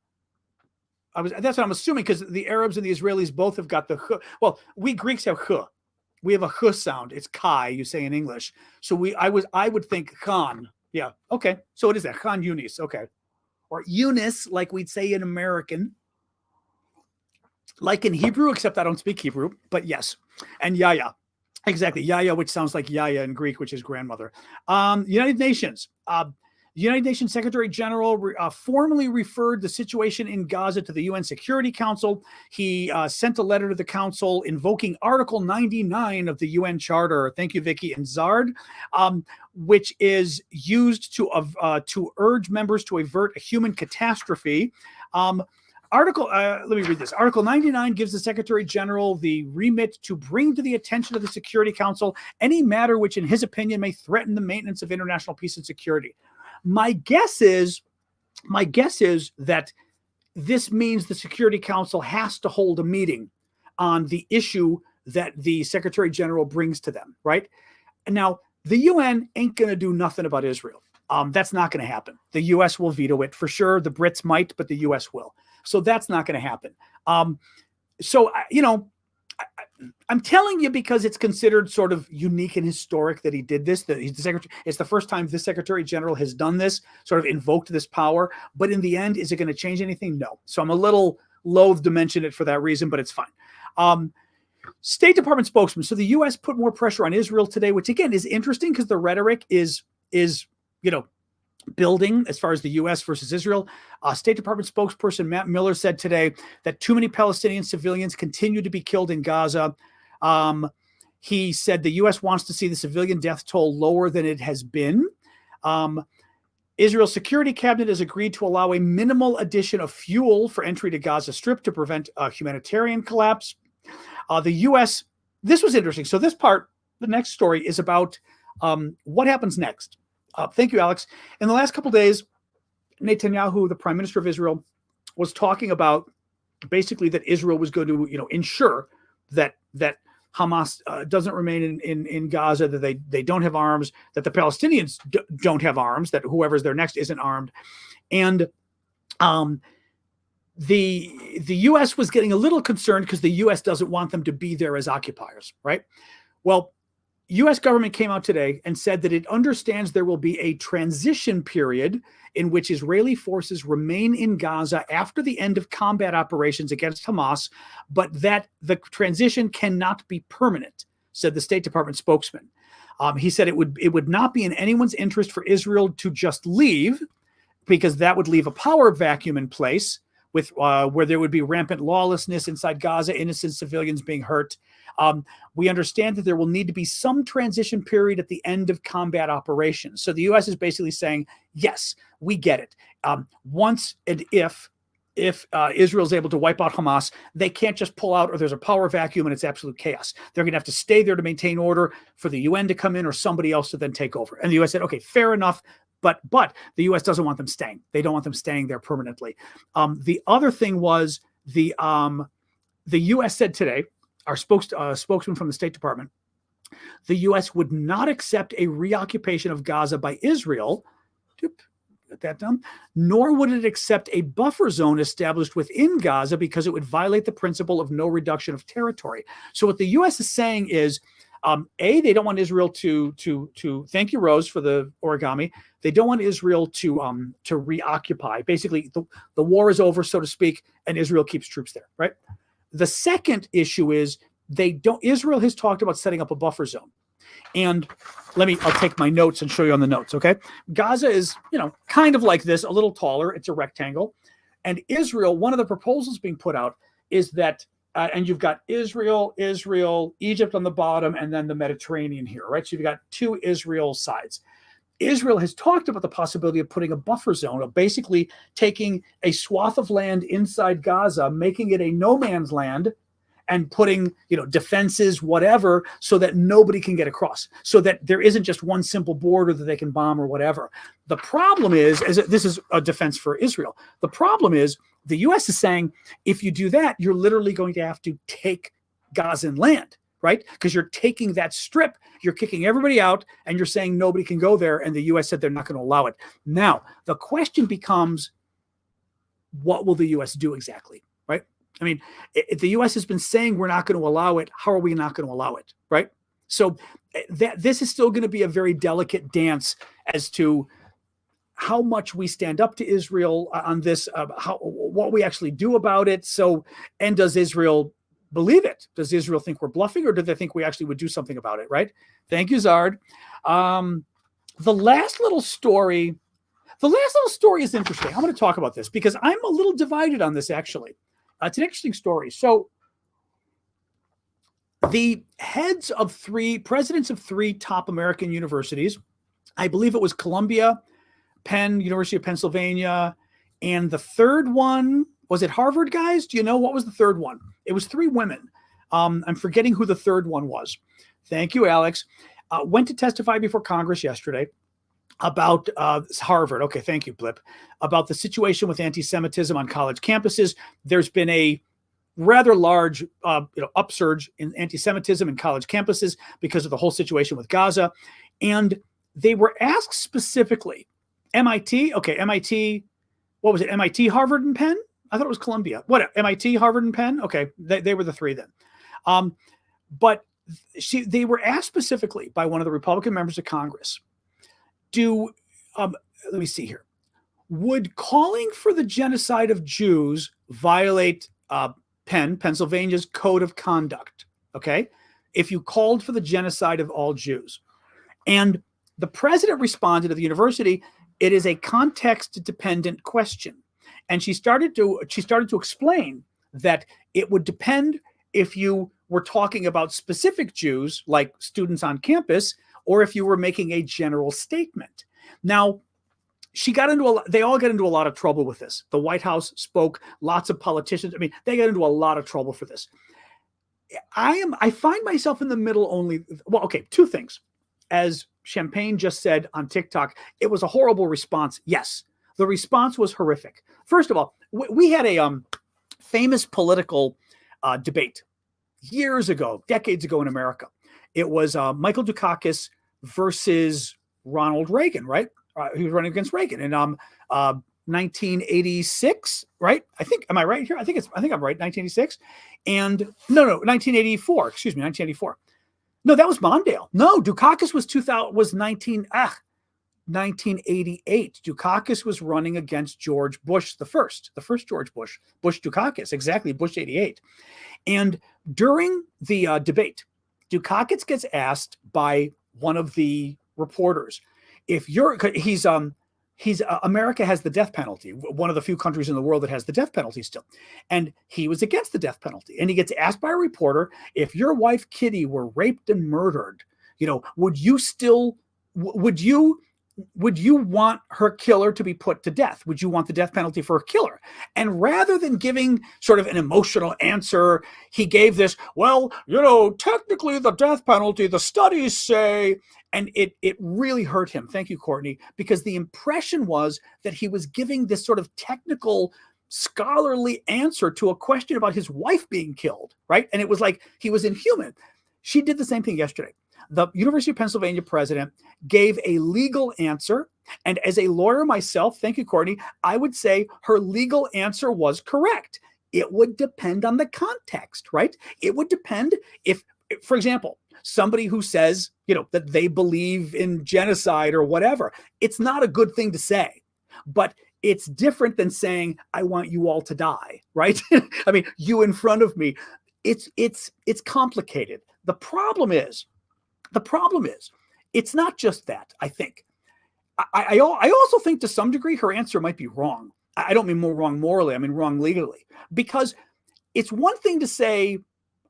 That's what I'm assuming, because the Arabs and the Israelis both have got the h. Well, we Greeks have h. We have a h sound. It's kai, you say in English. So I would think Khan. Yeah. Okay. So it is that Khan Yunis. Okay. Or Eunice, like we'd say in American. Like in Hebrew, except I don't speak Hebrew, but yes. And Yaya. Exactly. Yaya, which sounds like Yaya in Greek, which is grandmother. United Nations. United Nations Secretary General formally referred the situation in Gaza to the UN Security Council. He sent a letter to the council invoking Article 99 of the UN Charter. Thank you, Vicky and Zard, which is used to urge members to avert a human catastrophe. Let me read this. Article 99 gives the Secretary General the remit to bring to the attention of the Security Council any matter which, in his opinion, may threaten the maintenance of international peace and security. My guess is that this means the Security Council has to hold a meeting on the issue that the Secretary General brings to them, right? Now, the UN ain't going to do nothing about Israel. That's not going to happen. The U.S. will veto it for sure. The Brits might, but the U.S. will. So that's not going to happen. I'm telling you because it's considered sort of unique and historic that he did this. It's the first time this Secretary General has done this, sort of invoked this power. But in the end, is it going to change anything? No. So I'm a little loath to mention it for that reason, but it's fine. State Department spokesman. So the U.S. put more pressure on Israel today, which again is interesting because the rhetoric is building as far as the U.S. versus Israel. State Department spokesperson Matt Miller said today that too many Palestinian civilians continue to be killed in Gaza. He said the U.S. wants to see the civilian death toll lower than it has been. Israel's security cabinet has agreed to allow a minimal addition of fuel for entry to Gaza Strip to prevent a humanitarian collapse. The U.S., this was interesting. So this part, the next story, is about what happens next. Thank you, Alex. In the last couple of days, Netanyahu, the prime minister of Israel, was talking about basically that Israel was going to, ensure that Hamas doesn't remain in Gaza, that they don't have arms, that the Palestinians don't have arms, that whoever's there next isn't armed. And the U.S. was getting a little concerned because the U.S. doesn't want them to be there as occupiers, right? Well, U.S. government came out today and said that it understands there will be a transition period in which Israeli forces remain in Gaza after the end of combat operations against Hamas, but that the transition cannot be permanent, said the State Department spokesman. He said it would not be in anyone's interest for Israel to just leave, because that would leave a power vacuum in place with where there would be rampant lawlessness inside Gaza, innocent civilians being hurt. We understand that there will need to be some transition period at the end of combat operations. So the U.S. is basically saying, yes, we get it. Once and if Israel is able to wipe out Hamas, they can't just pull out or there's a power vacuum and it's absolute chaos. They're going to have to stay there to maintain order for the UN to come in or somebody else to then take over. And the U.S. said, okay, fair enough. But the U.S. doesn't want them staying. They don't want them staying there permanently. The other thing was the U.S. said today, our spokesman from the State Department, the U.S. would not accept a reoccupation of Gaza by Israel, get that done, nor would it accept a buffer zone established within Gaza because it would violate the principle of no reduction of territory. So what the U.S. is saying is, they don't want Israel to thank you, Rose, for the origami. They don't want Israel to reoccupy. Basically, the war is over, so to speak, and Israel keeps troops there, right? The second issue is Israel has talked about setting up a buffer zone. And I'll take my notes and show you on the notes, okay? Gaza is, kind of like this, a little taller. It's a rectangle. And Israel, one of the proposals being put out is that, and you've got Israel, Egypt on the bottom, and then the Mediterranean here, right? So you've got two Israel sides. Israel has talked about the possibility of putting a buffer zone, of basically taking a swath of land inside Gaza, making it a no man's land, and putting, defenses, whatever, so that nobody can get across, so that there isn't just one simple border that they can bomb or whatever. The problem is, this is a defense for Israel. The problem is the U.S. is saying, if you do that, you're literally going to have to take Gazan land, right? Because you're taking that strip, you're kicking everybody out, and you're saying nobody can go there. And the U.S. said they're not going to allow it. Now, the question becomes, what will the U.S. do exactly, right? I mean, if the U.S. has been saying we're not going to allow it, how are we not going to allow it, right? So this is still going to be a very delicate dance as to how much we stand up to Israel on this, what we actually do about it. So, and does Israel believe it? Does Israel think we're bluffing, or do they think we actually would do something about it, right? Thank you, Zard. The last little story is interesting. I'm going to talk about this because I'm a little divided on this, actually. It's an interesting story. So the presidents of three top American universities, I believe it was Columbia, Penn, University of Pennsylvania, and the third one, was it Harvard, guys? Do you know what was the third one? It was three women. I'm forgetting who the third one was. Thank you, Alex. Went to testify before Congress yesterday about Harvard. Okay, thank you, Blip. About the situation with anti-Semitism on college campuses. There's been a rather large upsurge in anti-Semitism in college campuses because of the whole situation with Gaza. And they were asked specifically, MIT, what was it? MIT, Harvard, and Penn? I thought it was Columbia. What? MIT, Harvard, and Penn? Okay, they were the three then. But they were asked specifically by one of the Republican members of Congress, let me see here. Would calling for the genocide of Jews violate Pennsylvania's code of conduct? Okay, if you called for the genocide of all Jews. And the president responded to the university, it is a context-dependent question. And she started to explain that it would depend if you were talking about specific Jews, like students on campus, or if you were making a general statement. Now, they all got into a lot of trouble with this. The White House spoke, lots of politicians. I mean, they got into a lot of trouble for this. I find myself in the middle only. Well, okay, two things. As Champagne just said on TikTok, it was a horrible response. Yes, the response was horrific. First of all, we had a famous political debate years ago, decades ago in America. It was Michael Dukakis versus Ronald Reagan, right? He was running against Reagan in 1986, right? Am I right here? I think I'm right, 1986. And no, 1984, excuse me, 1984. No, that was Mondale. No, Dukakis was 1988. Dukakis was running against George Bush the first George Bush Dukakis, exactly, Bush 88. And during the debate, Dukakis gets asked by one of the reporters, America has the death penalty, one of the few countries in the world that has the death penalty still. And he was against the death penalty. And he gets asked by a reporter, if your wife Kitty were raped and murdered, would you want her killer to be put to death? Would you want the death penalty for a killer? And rather than giving sort of an emotional answer, he gave this, technically the death penalty, the studies say, and it really hurt him. Thank you, Courtney, because the impression was that he was giving this sort of technical, scholarly answer to a question about his wife being killed, right? And it was like he was inhuman. She did the same thing yesterday. The University of Pennsylvania president gave a legal answer. And as a lawyer myself, thank you, Courtney, I would say her legal answer was correct. It would depend on the context, right? It would depend if, for example, somebody who says, that they believe in genocide or whatever, it's not a good thing to say, but it's different than saying, I want you all to die, right? I mean, you in front of me, it's complicated. The problem is, it's not just that, I think. I also think to some degree her answer might be wrong. I don't mean more wrong morally, I mean wrong legally. Because it's one thing to say,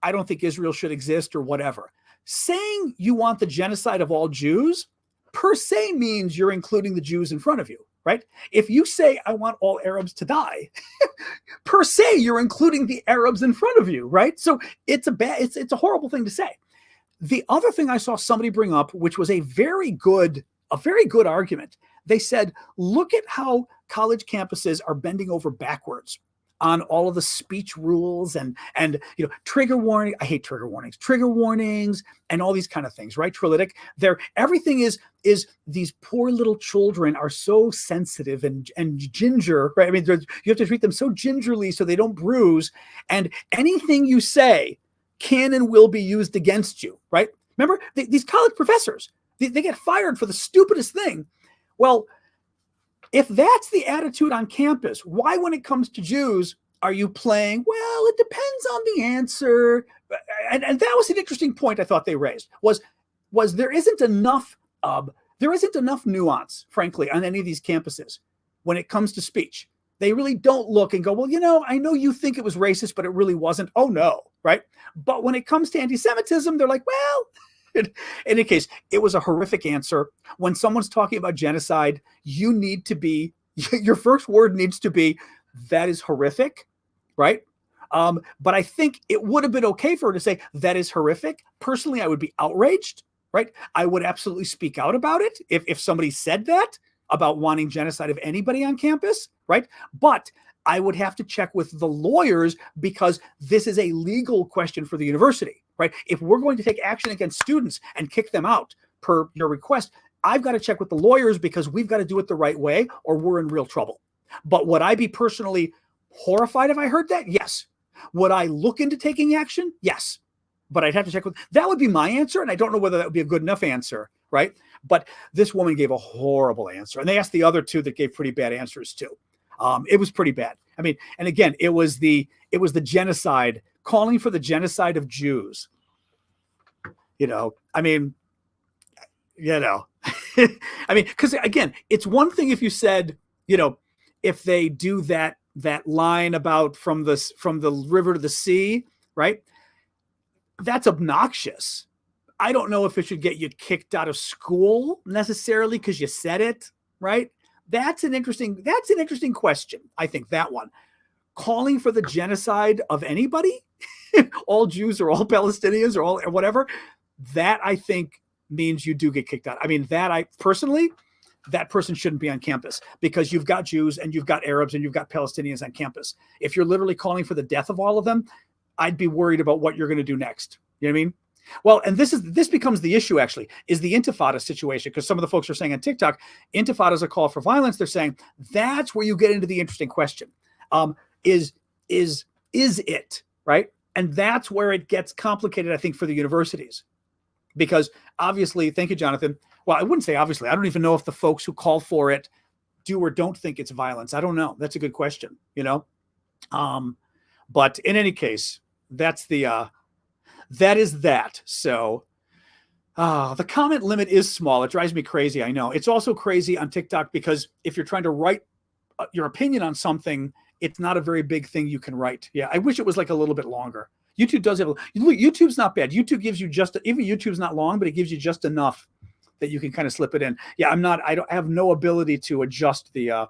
I don't think Israel should exist or whatever. Saying you want the genocide of all Jews per se means you're including the Jews in front of you, right? If you say, I want all Arabs to die, per se, you're including the Arabs in front of you, right? So it's a horrible thing to say. The other thing I saw somebody bring up, which was a very good argument, they said, look at how college campuses are bending over backwards on all of the speech rules and trigger warning. I hate trigger warnings and all these kind of things, right? Trilitic. Everything is these poor little children are so sensitive and ginger, right? I mean, you have to treat them so gingerly so they don't bruise. And anything you say can and will be used against you, right? Remember, these college professors, they get fired for the stupidest thing. Well, if that's the attitude on campus, why, when it comes to Jews, are you playing, well, it depends on the answer? And that was an interesting point I thought they raised, was there isn't enough nuance, frankly, on any of these campuses when it comes to speech. They really don't look and go, well, I know you think it was racist, but it really wasn't. Oh, no, right? But when it comes to anti-Semitism, they're like, well, in any case, it was a horrific answer. When someone's talking about genocide, your first word needs to be, that is horrific, right? But I think it would have been okay for her to say, that is horrific. Personally, I would be outraged, right? I would absolutely speak out about it if somebody said that about wanting genocide of anybody on campus, right? But I would have to check with the lawyers because this is a legal question for the university, right? If we're going to take action against students and kick them out per your request, I've got to check with the lawyers because we've got to do it the right way or we're in real trouble. But would I be personally horrified if I heard that? Yes. Would I look into taking action? Yes. But I'd have to check with, that would be my answer. And I don't know whether that would be a good enough answer, right? But this woman gave a horrible answer. And they asked the other two that gave pretty bad answers too. It was pretty bad. I mean, and again, it was the genocide, calling for the genocide of Jews. I mean, because again, it's one thing if you said, if they do that line about from the river to the sea, right? That's obnoxious. I don't know if it should get you kicked out of school necessarily because you said it, right? That's an interesting question. I think that one. Calling for the genocide of anybody, all Jews or all Palestinians or whatever, that I think means you do get kicked out. I mean, that person shouldn't be on campus because you've got Jews and you've got Arabs and you've got Palestinians on campus. If you're literally calling for the death of all of them, I'd be worried about what you're going to do next. You know what I mean? Well, and this becomes the issue actually, is the intifada situation, because some of the folks are saying on TikTok, intifada is a call for violence. They're saying that's where you get into the interesting question. Is it, right? And that's where it gets complicated, I think, for the universities. Because obviously, thank you, Jonathan. Well, I wouldn't say obviously. I don't even know if the folks who call for it do or don't think it's violence. I don't know. That's a good question, But in any case, that is that. So the comment limit is small. It drives me crazy. I know. It's also crazy on TikTok because if you're trying to write your opinion on something, it's not a very big thing you can write. Yeah, I wish it was like a little bit longer. YouTube does have. YouTube's not bad. YouTube gives you even YouTube's not long, but it gives you just enough that you can kind of slip it in. Yeah, I have no ability to adjust the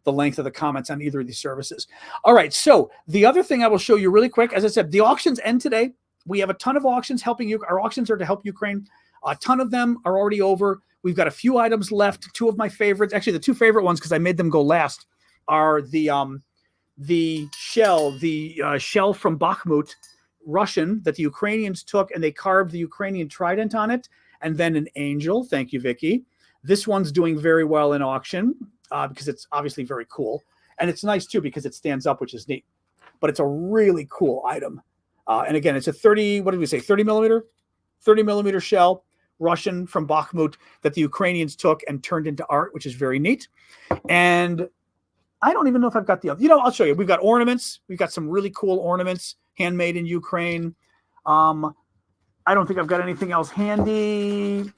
length of the comments on either of these services. All right. So the other thing I will show you really quick, as I said, the auctions end today. We have a ton of auctions helping you. Our auctions are to help Ukraine. A ton of them are already over. We've got a few items left. Two of my favorites, actually the two favorite ones, because I made them go last, are the shell from Bakhmut, Russian, that the Ukrainians took, and they carved the Ukrainian trident on it, and then an angel. Thank you, Vicky. This one's doing very well in auction because it's obviously very cool. And it's nice, too, because it stands up, which is neat. But it's a really cool item. And again, it's a 30 millimeter shell, Russian from Bakhmut, that the Ukrainians took and turned into art, which is very neat. And I don't even know if I've got the other. I'll show you. We've got ornaments. We've got some really cool ornaments, handmade in Ukraine. I don't think I've got anything else handy.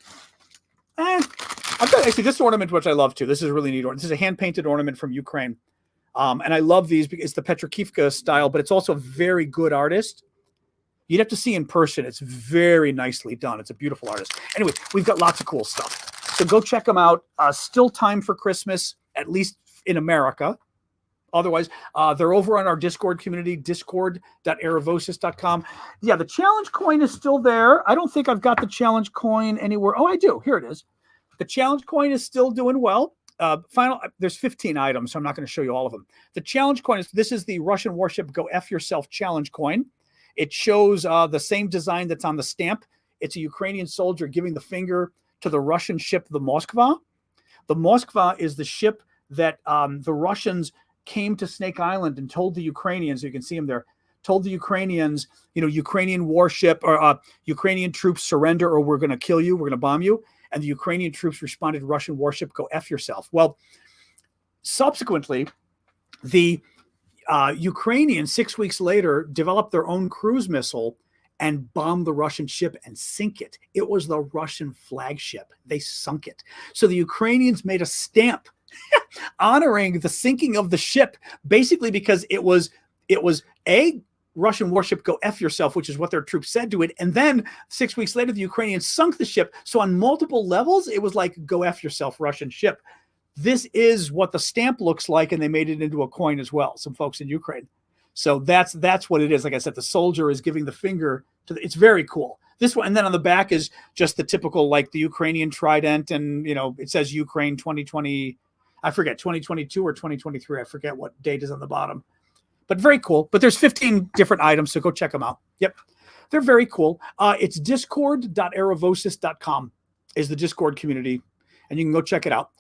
I've got actually this ornament, which I love too. This is a really neat ornament. This is a hand-painted ornament from Ukraine. And I love these because it's the Petrokivka style, but it's also a very good artist. You'd have to see in person. It's very nicely done. It's a beautiful artist. Anyway, we've got lots of cool stuff. So go check them out. Still time for Christmas. at least in America. Otherwise, they're over on our Discord community, discord.aravosis.com. Yeah, the challenge coin is still there. I don't think I've got the challenge coin anywhere. Oh, I do. Here it is. The challenge coin is still doing well. There's 15 items, so I'm not going to show you all of them. The challenge coin this is the Russian warship Go F Yourself challenge coin. It shows the same design that's on the stamp. It's a Ukrainian soldier giving the finger to the Russian ship, the Moskva. The Moskva is the ship that the Russians came to Snake Island and told the Ukrainians, you can see them there, told the Ukrainians, Ukrainian warship or Ukrainian troops surrender or we're going to kill you, we're going to bomb you. And the Ukrainian troops responded, Russian warship, go F yourself. Well, subsequently, the Ukrainians 6 weeks later developed their own cruise missile and bombed the Russian ship and sink it. It was the Russian flagship. They sunk it. So the Ukrainians made a stamp honoring the sinking of the ship, basically because it was a Russian warship, go F yourself, which is what their troops said to it. And then 6 weeks later, the Ukrainians sunk the ship. So on multiple levels, it was like, go F yourself, Russian ship. This is what the stamp looks like, and they made it into a coin as well, some folks in Ukraine. So that's what it is. Like I said, the soldier is giving the finger to it's very cool. This one, and then on the back is just the typical, like the Ukrainian trident, and it says Ukraine 2020, I forget, 2022 or 2023. I forget what date is on the bottom. But very cool. But there's 15 different items, so go check them out. Yep. They're very cool. It's discord.aravosis.com is the Discord community, and you can go check it out.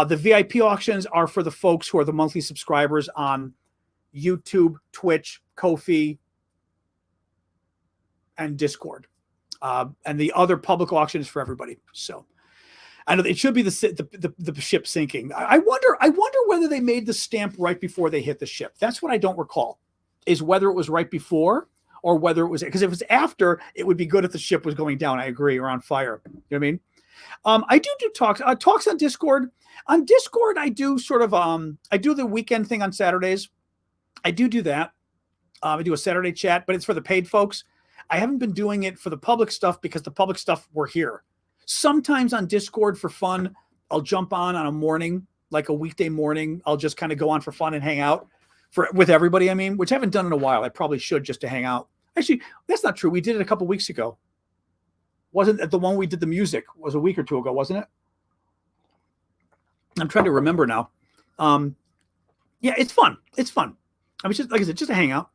The VIP auctions are for the folks who are the monthly subscribers on YouTube, Twitch, Ko-fi, and Discord. And the other public auction is for everybody. So I know it should be the ship sinking. I wonder whether they made the stamp right before they hit the ship. That's what I don't recall, is whether it was right before or whether it was, because if it was after, it would be good if the ship was going down. I agree, or on fire. You know what I mean? I do talks on Discord. On Discord, I do sort of I do the weekend thing on Saturdays. I do that. I do a Saturday chat, but it's for the paid folks. I haven't been doing it for the public stuff because the public stuff we're here. Sometimes on Discord for fun, I'll jump on a morning, like a weekday morning. I'll just kind of go on for fun and hang out with everybody. I mean, which I haven't done in a while. I probably should, just to hang out. Actually, that's not true. We did it a couple weeks ago. Wasn't it the one we did the music? Was a week or two ago, wasn't it? I'm trying to remember now. Yeah, it's fun. It's fun. I mean, just like I said, just a hangout.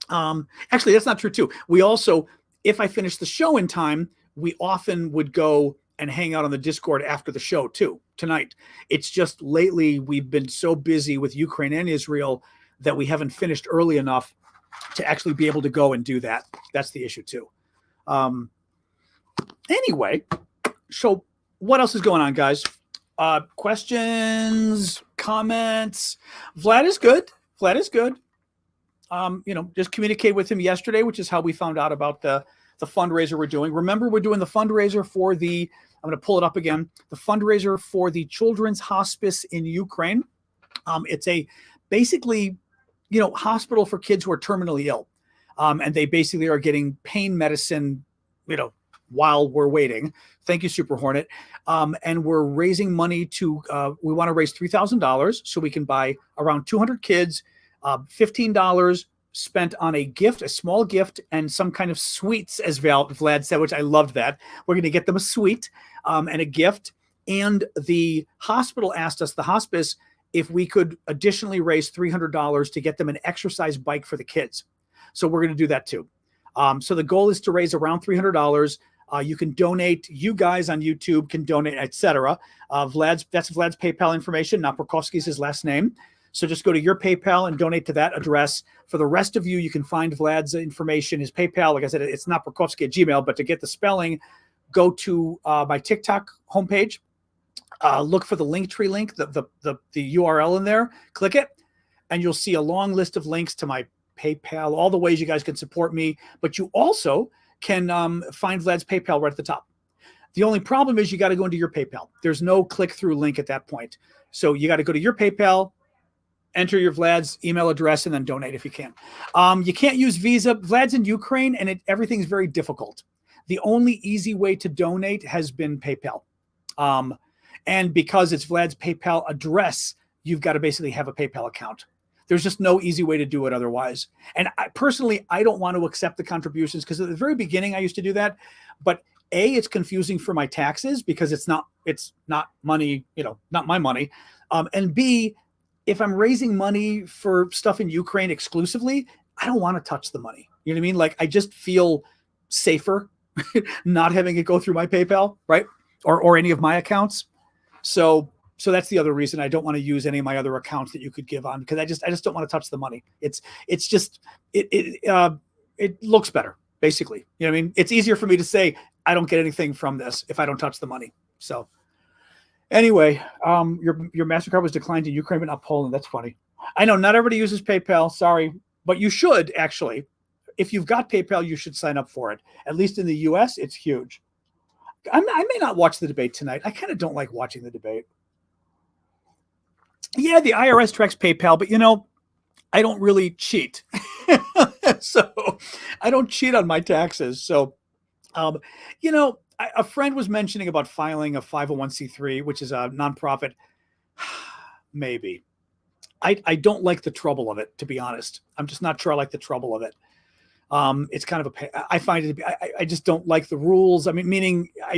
Actually, that's not true too. We also, if I finish the show in time, we often would go and hang out on the Discord after the show too, tonight. It's just lately we've been so busy with Ukraine and Israel that we haven't finished early enough to actually be able to go and do that. That's the issue too. Anyway, so what else is going on, guys? Questions, comments? Vlad is good. Just communicate with him yesterday, which is how we found out about the fundraiser we're doing. Remember, we're doing the fundraiser for I'm going to pull it up again, the fundraiser for the Children's Hospice in Ukraine. It's a basically, hospital for kids who are terminally ill. And they basically are getting pain medicine, while we're waiting. Thank you, Super Hornet. And we're raising money we want to raise $3,000 so we can buy around 200 kids, $15 spent on a gift, a small gift, and some kind of sweets, as Vlad said, which I loved that. We're going to get them a sweet and a gift. And the hospital asked us, the hospice, if we could additionally raise $300 to get them an exercise bike for the kids. So we're going to do that too. So the goal is to raise around $300. You can donate. You guys on YouTube can donate, etc. That's Vlad's PayPal information. Naprokovsky is his last name. So just go to your PayPal and donate to that address. For the rest of you, you can find Vlad's information, his PayPal. Like I said, it's naprokovsky@gmail.com. But to get the spelling, go to my TikTok homepage. Look for the Linktree link, the URL in there. Click it, and you'll see a long list of links to my PayPal, all the ways you guys can support me. But you also can find Vlad's PayPal right at the top. The only problem is you got to go into your PayPal. There's no click-through link at that point. So you got to go to your PayPal, enter your Vlad's email address, and then donate if you can. You can't use Visa. Vlad's in Ukraine, and everything's very difficult. The only easy way to donate has been PayPal. And because it's Vlad's PayPal address, you've got to basically have a PayPal account. There's just no easy way to do it otherwise. And personally, I don't want to accept the contributions because at the very beginning I used to do that. But A, it's confusing for my taxes because it's not money, not my money. And B, if I'm raising money for stuff in Ukraine exclusively, I don't want to touch the money. You know what I mean? Like, I just feel safer not having it go through my PayPal, right? Or any of my accounts. So that's the other reason I don't want to use any of my other accounts that you could give on, because I just don't want to touch the money. It looks better, basically. You know what I mean? It's easier for me to say I don't get anything from this if I don't touch the money. So anyway, your MasterCard was declined in Ukraine but not Poland. That's funny. I know not everybody uses PayPal. Sorry, but you should actually. If you've got PayPal, you should sign up for it. At least in the US, it's huge. I may not watch the debate tonight. I kind of don't like watching the debate. Yeah, the IRS tracks PayPal, but I don't really cheat. So I don't cheat on my taxes. So, a friend was mentioning about filing a 501c3, which is a nonprofit. Maybe. I don't like the trouble of it, to be honest. I'm just not sure I like the trouble of it. It's kind of I find it to be, I just don't like the rules. I mean, meaning I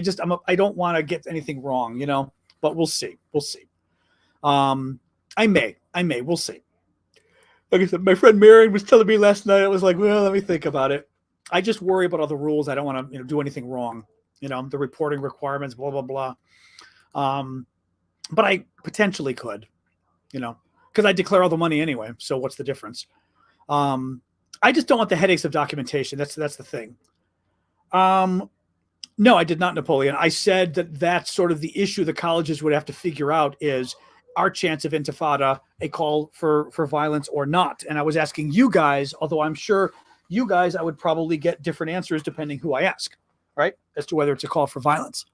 don't want to get anything wrong, but we'll see. We'll see. I may, we'll see. Like I said, my friend Marion was telling me last night, I was like, well, let me think about it. I just worry about all the rules. I don't want to, do anything wrong, the reporting requirements, blah, blah, blah. But I potentially could, because I declare all the money anyway. So what's the difference? I just don't want the headaches of documentation. That's the thing. No, I did not, Napoleon. I said that's sort of the issue the colleges would have to figure out is our chance of intifada, a call for violence or not. And I was asking you guys, although I'm sure you guys, I would probably get different answers depending who I ask, right? As to whether it's a call for violence.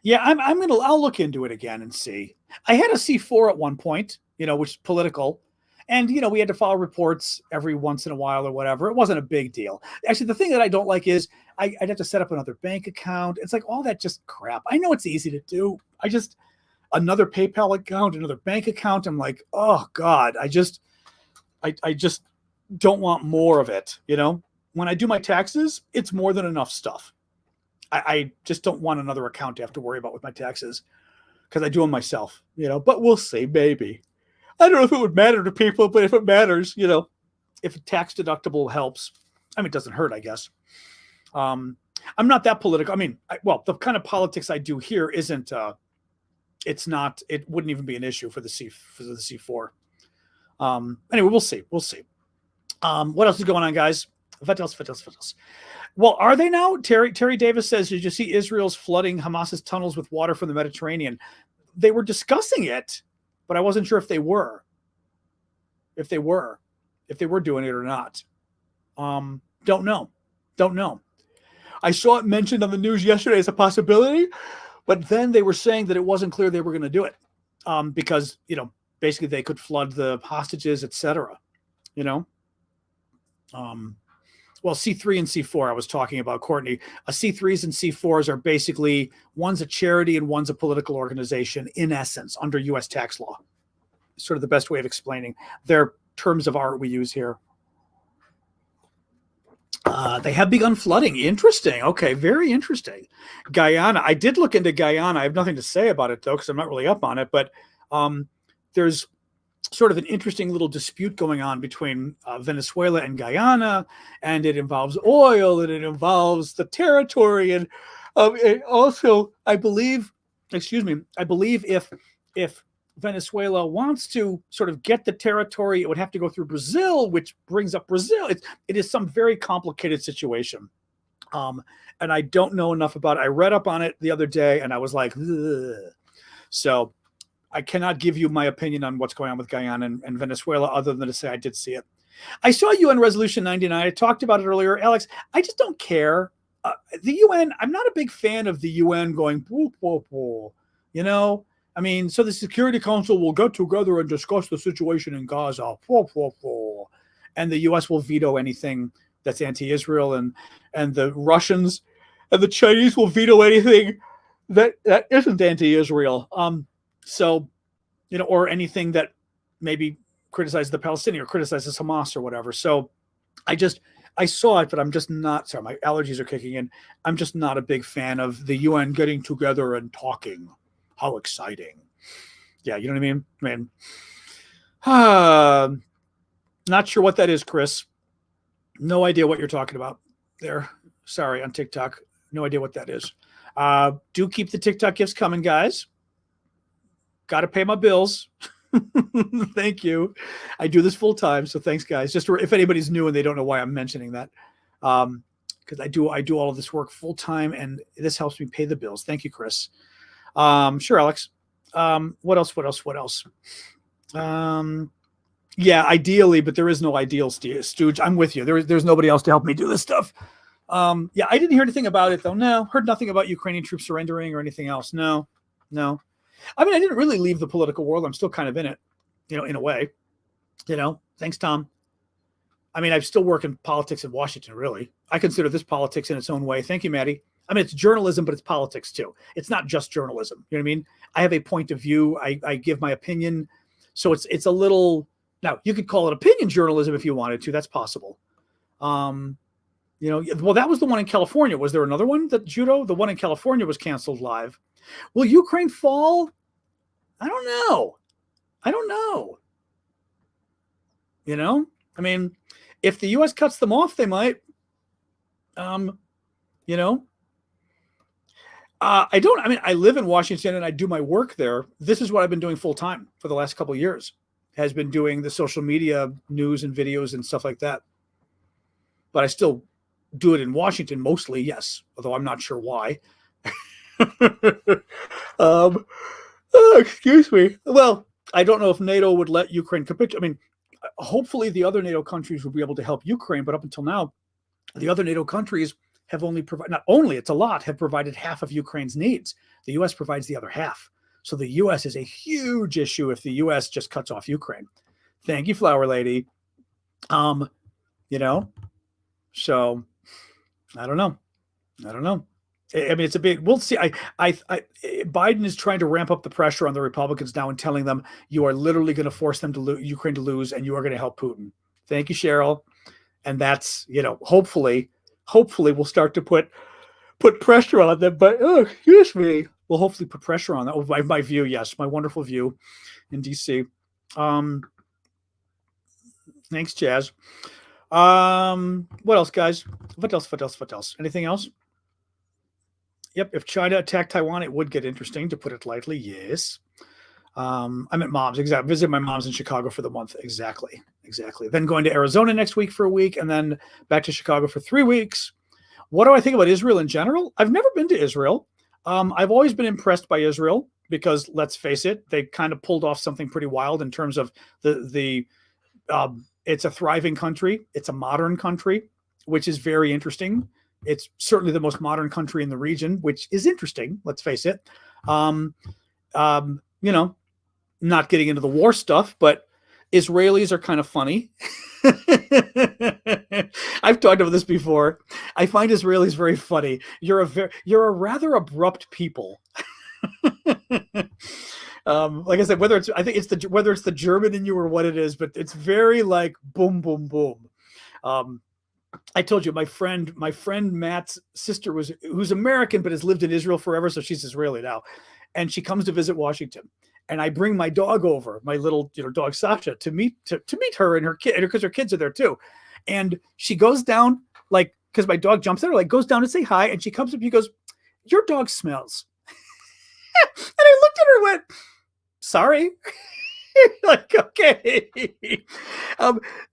Yeah, I'll look into it again and see. I had a C4 at one point, which is political. And, we had to file reports every once in a while or whatever. It wasn't a big deal. Actually, the thing that I don't like is I'd have to set up another bank account. It's like all that just crap. I know it's easy to do. Another PayPal account, another bank account. I'm like, oh God, I just don't want more of it. When I do my taxes, it's more than enough stuff. I just don't want another account to have to worry about with my taxes because I do them myself, but we'll see, maybe. I don't know if it would matter to people, but if it matters, if a tax deductible helps, it doesn't hurt, I guess. I'm not that political. The kind of politics I do here isn't, it wouldn't even be an issue for the C4. Anyway, we'll see. What else is going on, guys? What else? Well, are they now? Terry Davis says, did you see Israel's flooding Hamas's tunnels with water from the Mediterranean? They were discussing it, but I wasn't sure if they were doing it or not. Don't know. I saw it mentioned on the news yesterday as a possibility, but then they were saying that it wasn't clear they were going to do it because, basically they could flood the hostages, etc. Well, C3 and C4 I was talking about, Courtney. C3s and C4s are basically, one's a charity and one's a political organization, in essence, under U.S. tax law. Sort of the best way of explaining. They're terms of art we use here. They have begun flooding. Interesting. Okay, very interesting. Guyana. I did look into Guyana. I have nothing to say about it, though, because I'm not really up on it. But there's sort of an interesting little dispute going on between Venezuela and Guyana, and it involves oil, and it involves the territory, and also, I believe if Venezuela wants to sort of get the territory, it would have to go through Brazil, which brings up Brazil. It is some very complicated situation. And I don't know enough about it. I read up on it the other day, and I was like, ugh. So I cannot give you my opinion on what's going on with Guyana and Venezuela other than to say I did see it. I saw UN Resolution 99. I talked about it earlier. Alex, I just don't care. The UN, I'm not a big fan of the UN going, whoop, whoop, whoop. So the Security Council will get together and discuss the situation in Gaza. Whoop, whoop, whoop. And the US will veto anything that's anti-Israel, and the Russians and the Chinese will veto anything that isn't anti-Israel. So, or anything that maybe criticizes the Palestinian or criticizes Hamas or whatever. So I saw it, but I'm just not, sorry, my allergies are kicking in. I'm just not a big fan of the UN getting together and talking. How exciting. Yeah, you know what I mean? Not sure what that is, Chris. No idea what you're talking about there. Sorry, on TikTok. No idea what that is. Do keep the TikTok gifts coming, guys. Got to pay my bills. Thank you. I do this full time, so thanks, guys. Just if anybody's new and they don't know why I'm mentioning that, because I do all of this work full time, and this helps me pay the bills. Thank you, Chris. Sure, Alex. What else? Yeah, ideally, but there is no ideal, Stooge. I'm with you. There's nobody else to help me do this stuff. Yeah, I didn't hear anything about it though. No, heard nothing about Ukrainian troops surrendering or anything else. No. I mean, I didn't really leave the political world. I'm still kind of in it, in a way. Thanks, Tom. I mean, I still work in politics in Washington, really. I consider this politics in its own way. Thank you, Maddie. I mean, it's journalism, but it's politics too. It's not just journalism. You know what I mean? I have a point of view. I give my opinion. So it's a little, now you could call it opinion journalism if you wanted to. That's possible. Well, that was the one in California. Was there another one that judo? The one in California was canceled live. Will Ukraine fall? I don't know. I mean, if the U.S. cuts them off, they might. I live in Washington and I do my work there. This is what I've been doing full time for the last couple of years, has been doing the social media news and videos and stuff like that. But I still do it in Washington mostly, yes, although I'm not sure why. Excuse me. Well, I don't know if NATO would let Ukraine capitulate. I mean, hopefully the other NATO countries will be able to help Ukraine, but up until now, the other NATO countries have only provided, not only, it's a lot, have provided half of Ukraine's needs. The U.S. provides the other half. So the U.S. is a huge issue if the U.S. just cuts off Ukraine. Thank you, Flower Lady. So I don't know. I mean, it's a big, we'll see. Biden is trying to ramp up the pressure on the Republicans now and telling them you are literally going to force them to Ukraine to lose, and you are going to help Putin. Thank you, Cheryl. And that's, hopefully we'll start to put pressure on them. But excuse me, we'll hopefully put pressure on that. My view, yes, my wonderful view in DC. Thanks, Jazz. What else, guys? What else? Anything else? Yep. If China attacked Taiwan, it would get interesting, to put it lightly. Yes. I'm at mom's. Exactly. Visit my mom's in Chicago for the month. Exactly. Then going to Arizona next week for a week, and then back to Chicago for 3 weeks. What do I think about Israel in general? I've never been to Israel. I've always been impressed by Israel because, let's face it, they kind of pulled off something pretty wild in terms of the it's a thriving country. It's a modern country, which is very interesting. It's certainly the most modern country in the region, which is interesting. Let's face it. Not getting into the war stuff, but Israelis are kind of funny. I've talked about this before. I find Israelis very funny. You're a rather abrupt people. Like I said, whether it's the German in you or what it is, but it's very like boom, boom, boom. I told you my friend Matt's sister who's American but has lived in Israel forever, so she's Israeli now, and she comes to visit Washington. And I bring my dog over, my little dog Sasha, to meet her and her kid, because her kids are there too. And she goes down, like, because my dog jumps at her, like goes down to say hi, and she comes up, he goes, "Your dog smells." And I looked at her and went, "Sorry." Like, okay.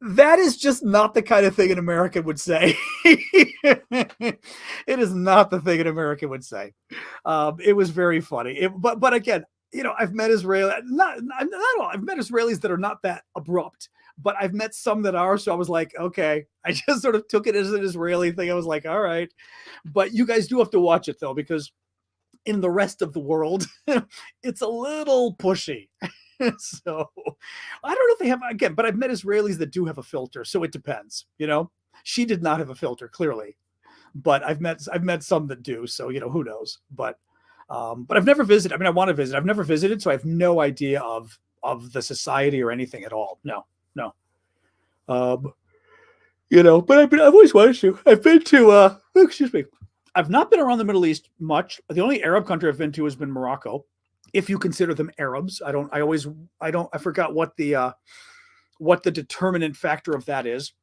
That is just not the kind of thing an American would say. It is not the thing an American would say. It was very funny. But again, I've met Israeli, not all. I've met Israelis that are not that abrupt, but I've met some that are. So I was like, okay, I just sort of took it as an Israeli thing. I was like, all right. But you guys do have to watch it though, because in the rest of the world, it's a little pushy. So I don't know if they have, again, but I've met Israelis that do have a filter. So it depends, she did not have a filter, clearly, but I've met some that do. So, who knows, but But I've never visited. I mean, I want to visit. I've never visited, so I have no idea of the society or anything at all. No, no. But I've always wanted to. I've been to. Excuse me. I've not been around the Middle East much. The only Arab country I've been to has been Morocco, if you consider them Arabs. I don't. I forgot what the determinant factor of that is,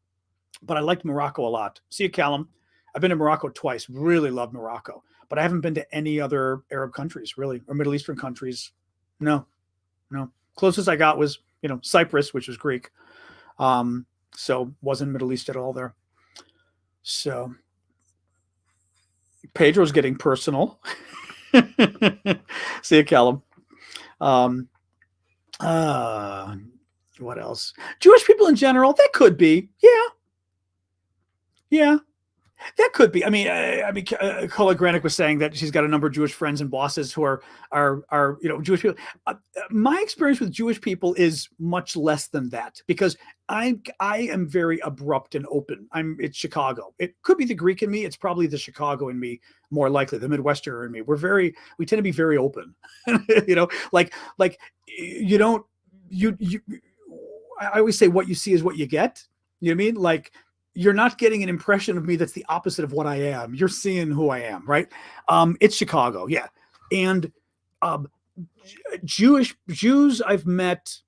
but I liked Morocco a lot. See you, Callum. I've been to Morocco twice. Really love Morocco, but I haven't been to any other Arab countries, really, or Middle Eastern countries. No. Closest I got was, Cyprus, which was Greek. So wasn't Middle East at all there. So Pedro's getting personal. See you, Callum. What else? Jewish people in general, that could be. Yeah. That could be. I mean, Kola Granick was saying that she's got a number of Jewish friends and bosses who are Jewish people. My experience with Jewish people is much less than that, because I am very abrupt and open. It's Chicago. It could be the Greek in me. It's probably the Chicago in me, more likely the Midwesterner in me. We tend to be very open. I always say what you see is what you get. You know what I mean? Like, you're not getting an impression of me that's the opposite of what I am. You're seeing who I am, right? It's Chicago, yeah. And Jews I've met,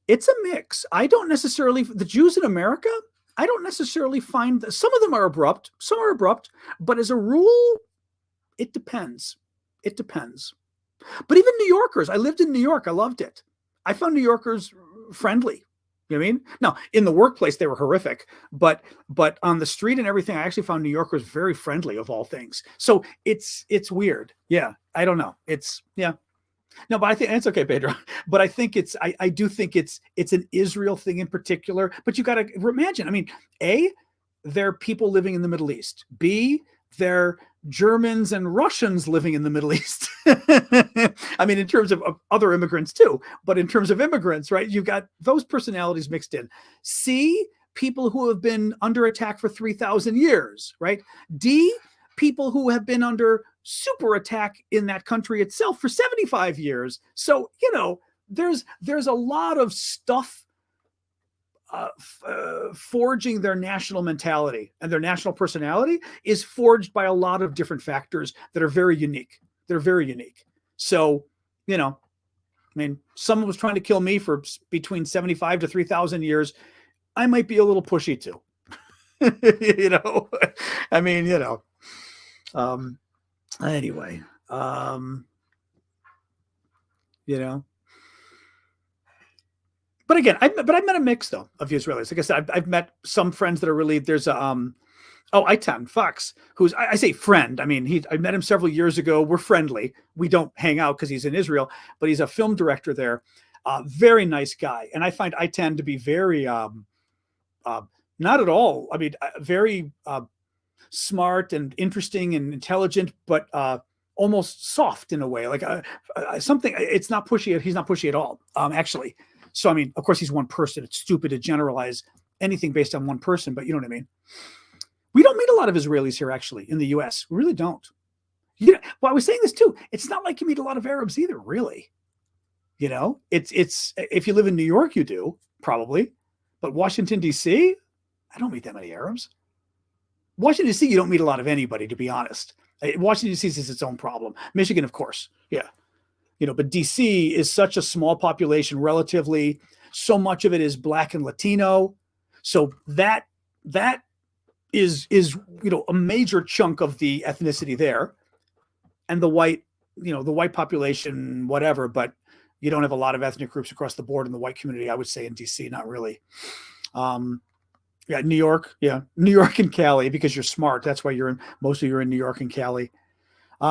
it's a mix. The Jews in America, I don't necessarily find that. Some of them are abrupt, but as a rule, it depends. But even New Yorkers, I lived in New York, I loved it. I found New Yorkers friendly. You know what I mean? Now, in the workplace, they were horrific, but on the street and everything, I actually found New Yorkers very friendly, of all things. So it's weird. Yeah. I don't know. No, but I think it's okay, Pedro. But I think I do think it's an Israel thing in particular, but you got to imagine, I mean, A, they're people living in the Middle East. B, they're Germans and Russians living in the Middle East. I mean, in terms of other immigrants too, but in terms of immigrants, right? You've got those personalities mixed in. C, people who have been under attack for 3,000 years, right? D, people who have been under super attack in that country itself for 75 years. So, there's a lot of stuff forging their national mentality, and their national personality is forged by a lot of different factors that are very unique. They're very unique. So, I mean, someone was trying to kill me for between 75 to 3,000 years. I might be a little pushy too. I mean, anyway, But again, I've met a mix though of Israelis. Like I said, I've met some friends that are really, there's Eitan Fox, who's, I say friend. I mean, I met him several years ago. We're friendly. We don't hang out because he's in Israel, but he's a film director there. Very nice guy. And I find Eitan to be very, not at all. I mean, very smart and interesting and intelligent, but almost soft in a way. Like something, it's not pushy. He's not pushy at all, actually. So, I mean, of course, he's one person. It's stupid to generalize anything based on one person, but you know what I mean? We don't meet a lot of Israelis here, actually, in the U.S. We really don't. Well, I was saying this too. It's not like you meet a lot of Arabs either, really. It's if you live in New York, you do, probably. But Washington, D.C., I don't meet that many Arabs. Washington, D.C., you don't meet a lot of anybody, to be honest. Washington, D.C. is its own problem. Michigan, of course, yeah. But DC is such a small population relatively. So much of it is Black and Latino. So that is a major chunk of the ethnicity there. And the white population, whatever, but you don't have a lot of ethnic groups across the board in the white community, I would say, in DC, not really. New York and Cali, because you're smart. That's why you're in New York and Cali. We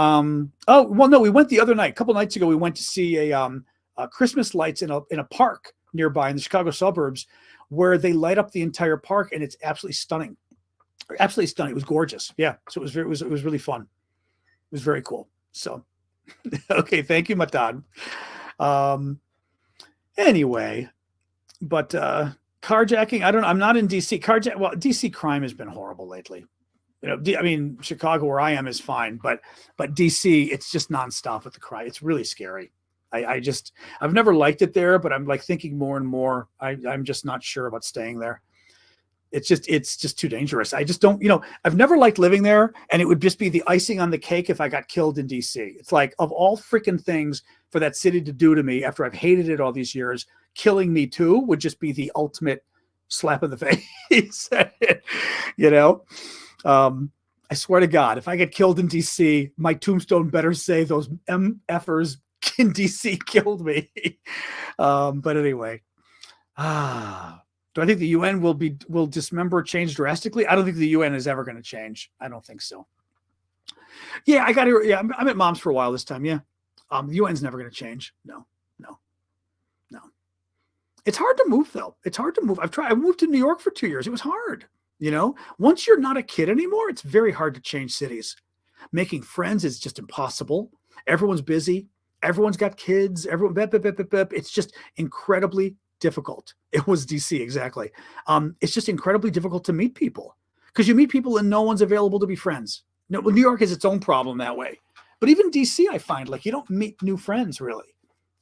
went the other night, a couple nights ago, we went to see a Christmas lights in a park nearby in the Chicago suburbs, where they light up the entire park, and it's absolutely stunning. Absolutely stunning. It was gorgeous. Yeah. So it was really fun. It was very cool. So, okay. Thank you, Matan. Anyway, but, carjacking, I don't know. I'm not in DC. DC crime has been horrible lately. I mean, Chicago, where I am, is fine, but DC, it's just nonstop with the crime. It's really scary. I've never liked it there, but I'm like thinking more and more. I'm just not sure about staying there. It's just too dangerous. I just don't, I've never liked living there, and it would just be the icing on the cake if I got killed in DC. It's like, of all freaking things for that city to do to me after I've hated it all these years, killing me too would just be the ultimate slap in the face. I swear to God, if I get killed in DC, my tombstone better say those MFers in DC killed me. But anyway, do I think the UN will dismember, change drastically? I don't think the UN is ever going to change. I don't think so. Yeah, I'm at mom's for a while this time. Yeah. The UN's never going to change. No. It's hard to move though. It's hard to move. I moved to New York for 2 years. It was hard. Once you're not a kid anymore, it's very hard to change cities. Making friends is just impossible. Everyone's busy. Everyone's got kids. It's just incredibly difficult. It was DC, exactly. It's just incredibly difficult to meet people because you meet people and no one's available to be friends. No, New York has its own problem that way. But even DC, I find, like, you don't meet new friends really.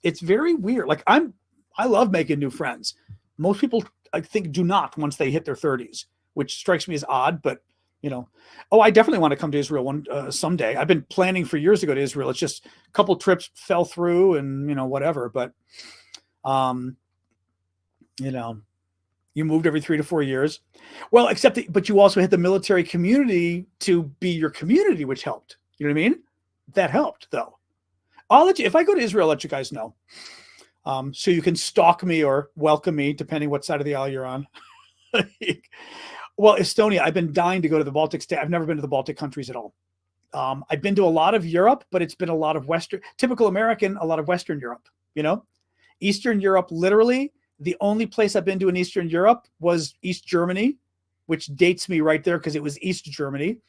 It's very weird. Like, I love making new friends. Most people, I think, do not once they hit their 30s, which strikes me as odd, but I definitely want to come to Israel someday. I've been planning for years to go to Israel. It's just a couple trips fell through and, whatever. But, you moved every 3 to 4 years. Well, but you also had the military community to be your community, which helped. You know what I mean? That helped, though. If I go to Israel, I'll let you guys know. So you can stalk me or welcome me, depending what side of the aisle you're on. Well, Estonia, I've been dying to go to the Baltic state. I've never been to the Baltic countries at all. I've been to a lot of Europe, but it's been a lot of typical American, a lot of Western Europe, Eastern Europe, literally, the only place I've been to in Eastern Europe was East Germany, which dates me right there because it was East Germany,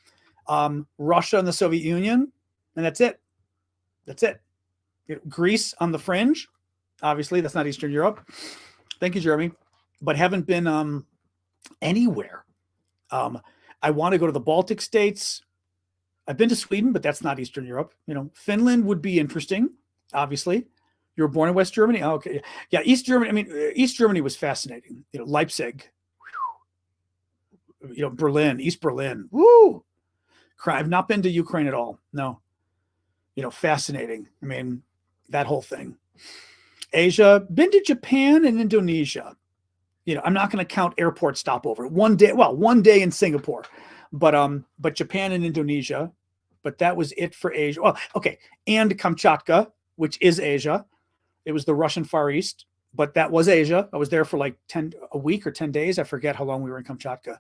Russia and the Soviet Union, and that's it. Greece on the fringe. Obviously, that's not Eastern Europe. Thank you, Jeremy. But haven't been anywhere. I want to go to the Baltic states. I've been to Sweden, but that's not Eastern Europe. Finland would be interesting, obviously. You were born in West Germany? Oh, okay. Yeah, East Germany. I mean, East Germany was fascinating. Leipzig. Berlin, East Berlin. Woo! I've not been to Ukraine at all. No. Fascinating. I mean, that whole thing. Asia, been to Japan and Indonesia. I'm not going to count airport stopover. One day in Singapore, but Japan and Indonesia, but that was it for Asia. Well, okay. And Kamchatka, which is Asia. It was the Russian Far East, but that was Asia. I was there for like a week or 10 days. I forget how long we were in Kamchatka.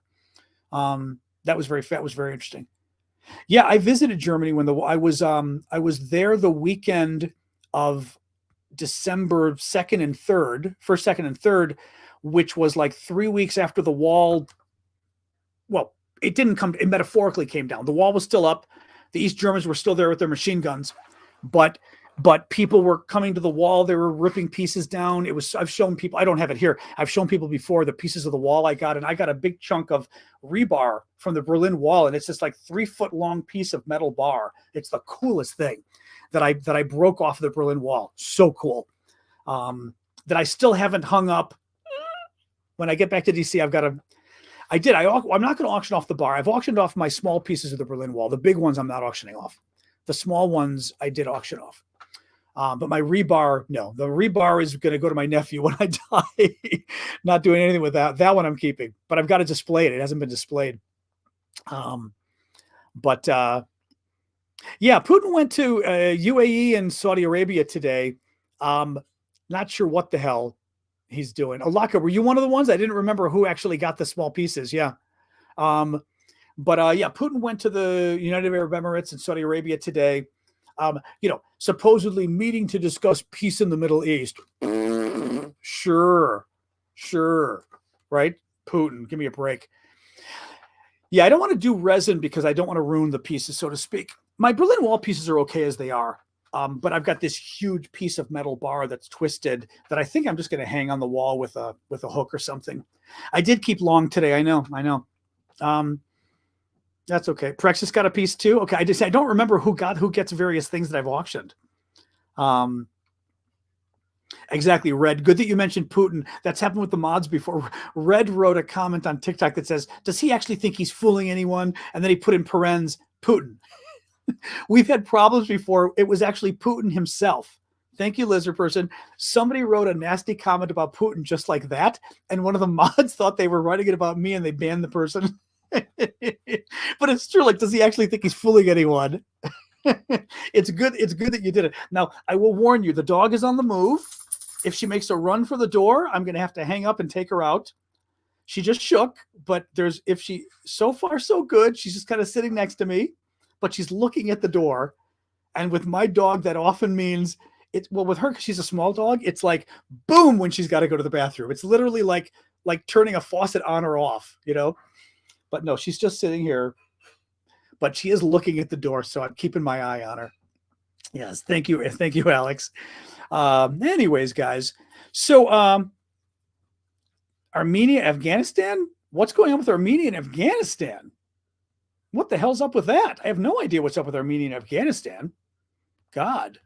That was very interesting. Yeah. I visited Germany when I was there the weekend of December 2nd and 3rd, 1st, 2nd, and 3rd, which was like 3 weeks after the wall. Well, it metaphorically came down. The wall was still up. The East Germans were still there with their machine guns, but people were coming to the wall. They were ripping pieces down. I've shown people, I don't have it here. I've shown people before the pieces of the wall I got, and I got a big chunk of rebar from the Berlin Wall. And it's just like 3 foot long piece of metal bar. It's the coolest thing that I broke off the Berlin Wall. So cool. That I still haven't hung up. When I get back to DC, I'm not going to auction off the bar. I've auctioned off my small pieces of the Berlin Wall. The big ones I'm not auctioning off. The small ones I did auction off. But my rebar, no. The rebar is going to go to my nephew when I die. Not doing anything with that. That one I'm keeping. But I've got to display it. It hasn't been displayed. Yeah, Putin went to UAE and Saudi Arabia today. Not sure what the hell he's doing. Alaka, were you one of the ones? I didn't remember who actually got the small pieces. Yeah. Putin went to the United Arab Emirates and Saudi Arabia today, supposedly meeting to discuss peace in the Middle East. Sure. Right? Putin, give me a break. Yeah, I don't want to do resin because I don't want to ruin the pieces, so to speak. My Berlin Wall pieces are okay as they are. But I've got this huge piece of metal bar that's twisted that I think I'm just going to hang on the wall with a hook or something. I did keep long today. I know. That's okay. Prexis got a piece too. Okay, I don't remember who gets various things that I've auctioned. Exactly, Red. Good that you mentioned Putin. That's happened with the mods before. Red wrote a comment on TikTok that says, "Does he actually think he's fooling anyone?" And then he put in parens Putin. We've had problems before. It was actually Putin himself. Thank you, lizard person. Somebody wrote a nasty comment about Putin just like that, and one of the mods thought they were writing it about me, and they banned the person. But it's true. Like, does he actually think he's fooling anyone? It's good. It's good that you did it. Now, I will warn you, the dog is on the move. If she makes a run for the door, I'm going to have to hang up and take her out. She just shook, but so far so good. She's just kind of sitting next to me, but she's looking at the door. And with my dog, that often means with her, 'cause she's a small dog, it's like boom when she's got to go to the bathroom. It's literally like turning a faucet on or off, But no, she's just sitting here, but she is looking at the door, so I'm keeping my eye on her. Yes, thank you, Alex. Anyways, guys, so Armenia, Afghanistan. What's going on with Armenia and Afghanistan? What the hell's up with that? I have no idea what's up with Armenia and Afghanistan. God.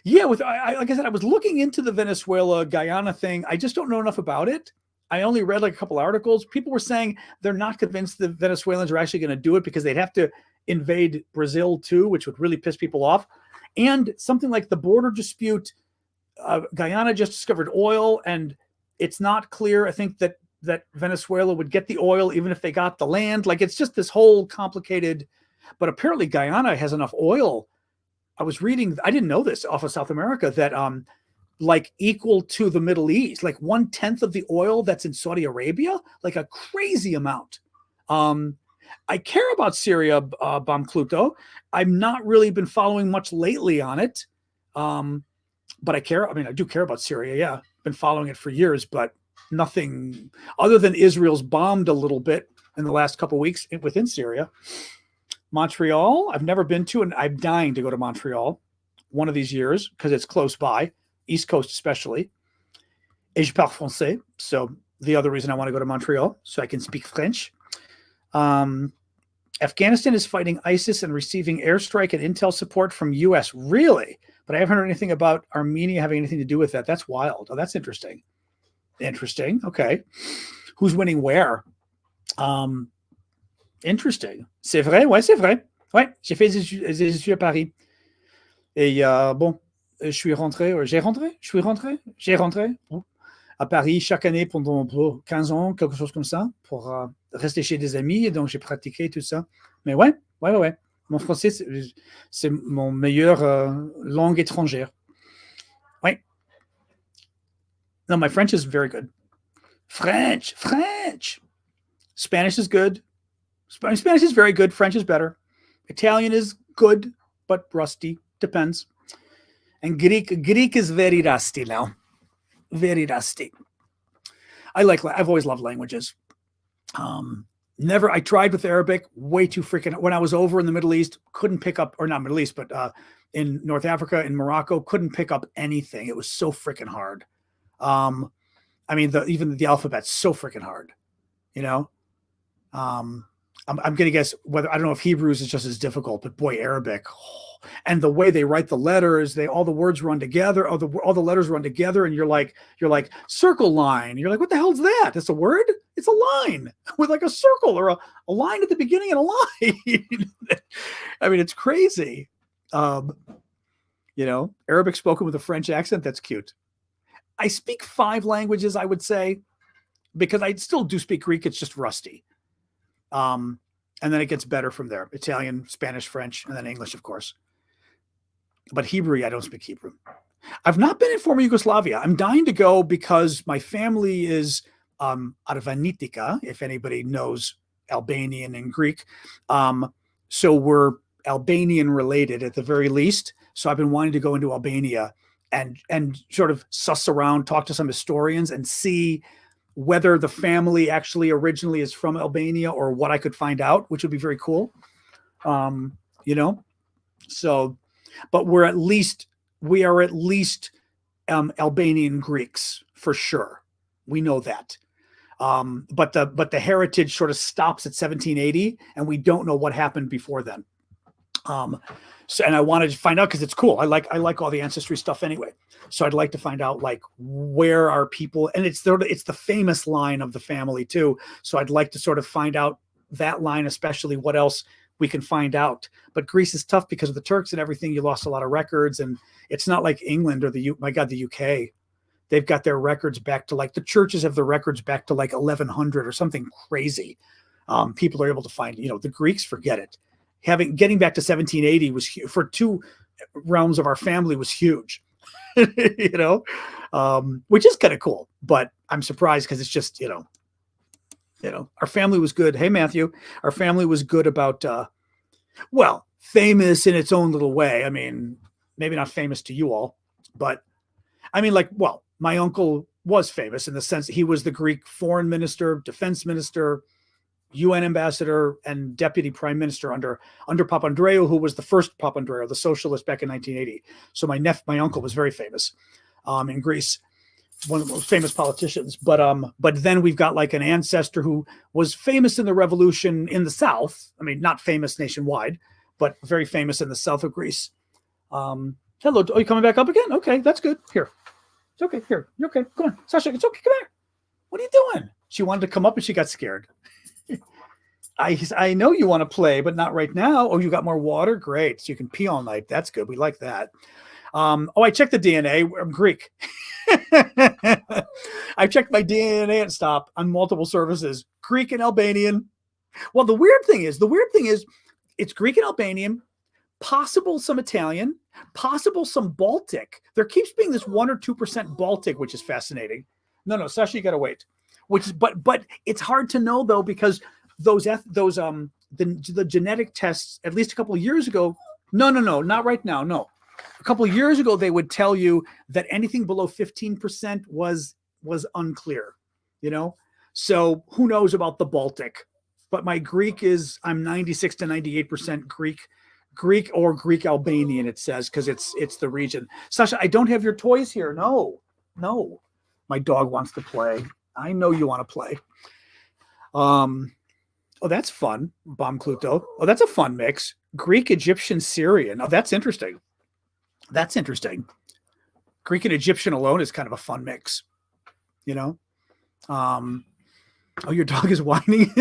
Yeah, like I said, I was looking into the Venezuela Guyana thing. I just don't know enough about it. I only read like a couple articles. People were saying they're not convinced the Venezuelans are actually going to do it because they'd have to invade Brazil too, which would really piss people off. And something like the border dispute, Guyana just discovered oil, and it's not clear, I think, that Venezuela would get the oil even if they got the land. Like, it's just this whole complicated, but apparently Guyana has enough oil. I was reading, I didn't know this, off of South America, that like equal to the Middle East, like 1/10 of the oil that's in Saudi Arabia, like a crazy amount. I care about Syria, Bam Cluto. I've not really been following much lately on it. But I care. I mean, I do care about Syria. Yeah. Been following it for years, but nothing other than Israel's bombed a little bit in the last couple of weeks within Syria. Montreal, I've never been to, and I'm dying to go to Montreal one of these years because it's close by, East Coast especially. Et je parle français. So the other reason I want to go to Montreal, so I can speak French. Afghanistan is fighting ISIS and receiving airstrike and intel support from U.S. Really? But I haven't heard anything about Armenia having anything to do with that. That's wild. Oh, that's interesting. Interesting. Okay. Who's winning where? Interesting. C'est vrai? Ouais, c'est vrai. Ouais, j'ai fait des études à Paris. Et bon, je suis rentré. J'ai rentré à Paris chaque année pendant 15 ans, quelque chose comme ça, pour rester chez des amis. Et donc, j'ai pratiqué tout ça. Mais ouais. Mon français, c'est mon meilleure langue étrangère. Oui. No, my French is very good. French. Spanish is good. Spanish is very good. French is better. Italian is good, but rusty. Depends. And Greek is very rusty now. Very rusty. I've always loved languages. I tried with Arabic, way too freaking, when I was over in the Middle East, couldn't pick up, or not Middle East, but in North Africa, in Morocco, couldn't pick up anything. It was so freaking hard. I mean, even the alphabet's so freaking hard, I'm going to guess I don't know if Hebrews is just as difficult, but boy, Arabic, and the way they write the letters, all the words run together, all the letters run together, and you're like circle line. You're like, what the hell's that? It's a word? It's a line with like a circle or a line at the beginning and a line. I mean, it's crazy. Arabic spoken with a French accent, that's cute. I speak 5 languages, I would say, because I still do speak Greek. It's just rusty. And then it gets better from there. Italian, Spanish, French, and then English, of course. But Hebrew, I don't speak Hebrew. I've not been in former Yugoslavia. I'm dying to go because my family is Arvanitika, if anybody knows Albanian and Greek. So we're Albanian related at the very least. So I've been wanting to go into Albania and sort of suss around, talk to some historians and see whether the family actually originally is from Albania or what I could find out, which would be very cool. So, but we are at least Albanian Greeks for sure. We know that. But the heritage sort of stops at 1780, and we don't know what happened before then. So, and I wanted to find out because it's cool. I like all the ancestry stuff anyway. So I'd like to find out like where are people, and it's the famous line of the family too. So I'd like to sort of find out that line, especially what else we can find out. But Greece is tough because of the Turks and everything. You lost a lot of records, and it's not like England or the UK. They've got their records back to like the churches have the records back to like 1100 or something crazy. People are able to find, the Greeks, forget it. Getting back to 1780 was for two realms of our family was huge, which is kind of cool. But I'm surprised because it's just, our family was good. Hey, Matthew, our family was good about, famous in its own little way. I mean, maybe not famous to you all, but I mean, my uncle was famous in the sense that he was the Greek foreign minister, defense minister, UN ambassador, and deputy prime minister under Papandreou, who was the first Papandreou, the socialist back in 1980. So my uncle was very famous in Greece, one of the most famous politicians. But then we've got like an ancestor who was famous in the revolution in the south. I mean, not famous nationwide, but very famous in the south of Greece. Hello, are you coming back up again? Okay, that's good. Here. It's okay. Here. You're okay. Come on. Sasha, it's okay. Come here. What are you doing? She wanted to come up and she got scared. I know you want to play, but not right now. Oh, you got more water? Great. So you can pee all night. That's good. We like that. I checked the DNA. I'm Greek. I checked my DNA and stop on multiple services. Greek and Albanian. Well, the weird thing is it's Greek and Albanian, possible some Italian, possible some Baltic. There keeps being this 1 or 2% Baltic, which is fascinating. No, Sasha, you got to wait. But it's hard to know though, because the genetic tests, at least a couple of years ago, no, not right now. No, a couple of years ago, they would tell you that anything below 15% was unclear, so who knows about the Baltic, but my Greek I'm 96 to 98% Greek or Greek Albanian, it says, because it's the region. Sasha, I don't have your toys here. No, my dog wants to play. I know you want to play. Oh, that's fun. Bom Cluto. Oh, that's a fun mix. Greek, Egyptian, Syrian. Oh, that's interesting. Greek and Egyptian alone is kind of a fun mix, Oh, your dog is whining.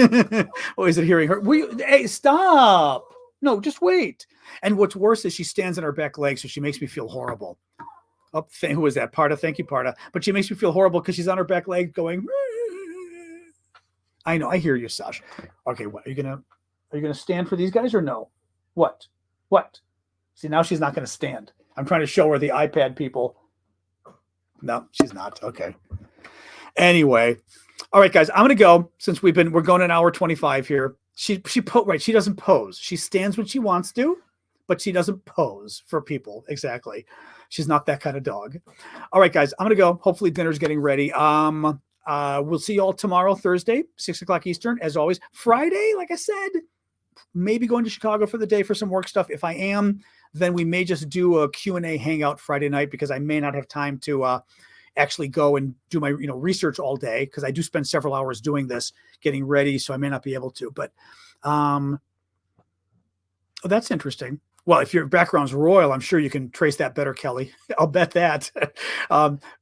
Oh, is it hearing her? Hey, stop. No, just wait. And what's worse is she stands on her back leg, so she makes me feel horrible. Oh, who is that? Parda. Thank you, Parda. But she makes me feel horrible because she's on her back leg going. I know. I hear you, Sash. Okay, what are you gonna stand for these guys or no? What? See, now she's not gonna stand. I'm trying to show her the iPad people. No, she's not. Okay. Anyway, all right, guys. I'm gonna go since we're going an hour 25 here. She doesn't pose. She stands when she wants to, but she doesn't pose for people. Exactly. She's not that kind of dog. All right, guys. I'm gonna go. Hopefully, dinner's getting ready. We'll see you all tomorrow, Thursday, 6:00 Eastern, as always. Friday, like I said, maybe going to Chicago for the day for some work stuff. If I am, then we may just do a Q&A hangout Friday night because I may not have time to actually go and do my research all day because I do spend several hours doing this, getting ready, so I may not be able to. But that's interesting. Well, if your background's royal, I'm sure you can trace that better, Kelly. I'll bet that.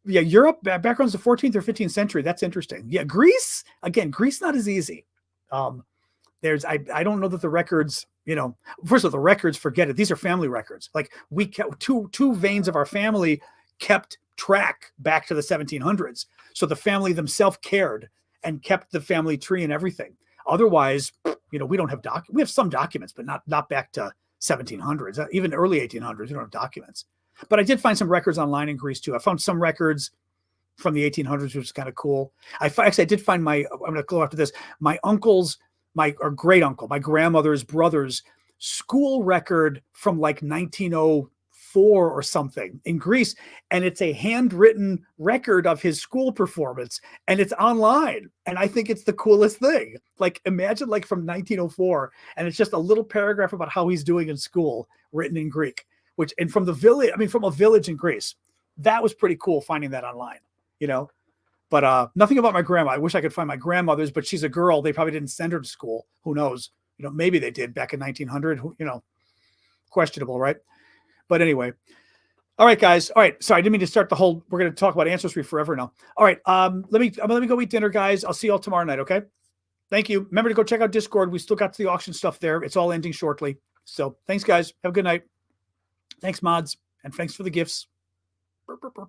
Europe, background's the 14th or 15th century. That's interesting. Yeah, Greece, not as easy. I don't know that the records, first of all, the records, forget it. These are family records. Like we kept two veins of our family kept track back to the 1700s. So the family themselves cared and kept the family tree and everything. Otherwise, we don't have we have some documents, but not back to 1700s, even early 1800s. We don't have documents. But I did find some records online in Greece too. I found some records from the 1800s, which is kind of cool. I did find I'm going to go after this, my uncle's, or great uncle, my grandmother's brother's school record from like 1904 or something in Greece. And it's a handwritten record of his school performance and it's online. And I think it's the coolest thing. Like imagine like from 1904 and it's just a little paragraph about how he's doing in school written in Greek, from a village in Greece. That was pretty cool finding that online, But nothing about my grandma. I wish I could find my grandmother's, but she's a girl. They probably didn't send her to school. Who knows? Maybe they did back in 1900. Questionable, right? But anyway. All right, guys. All right. Sorry, I didn't mean to start the whole. We're going to talk about Ancestry forever now. All right. Let me go eat dinner, guys. I'll see you all tomorrow night. Okay. Thank you. Remember to go check out Discord. We still got the auction stuff there. It's all ending shortly. So thanks, guys. Have a good night. Thanks, mods, and thanks for the gifts. Burr, burr, burr.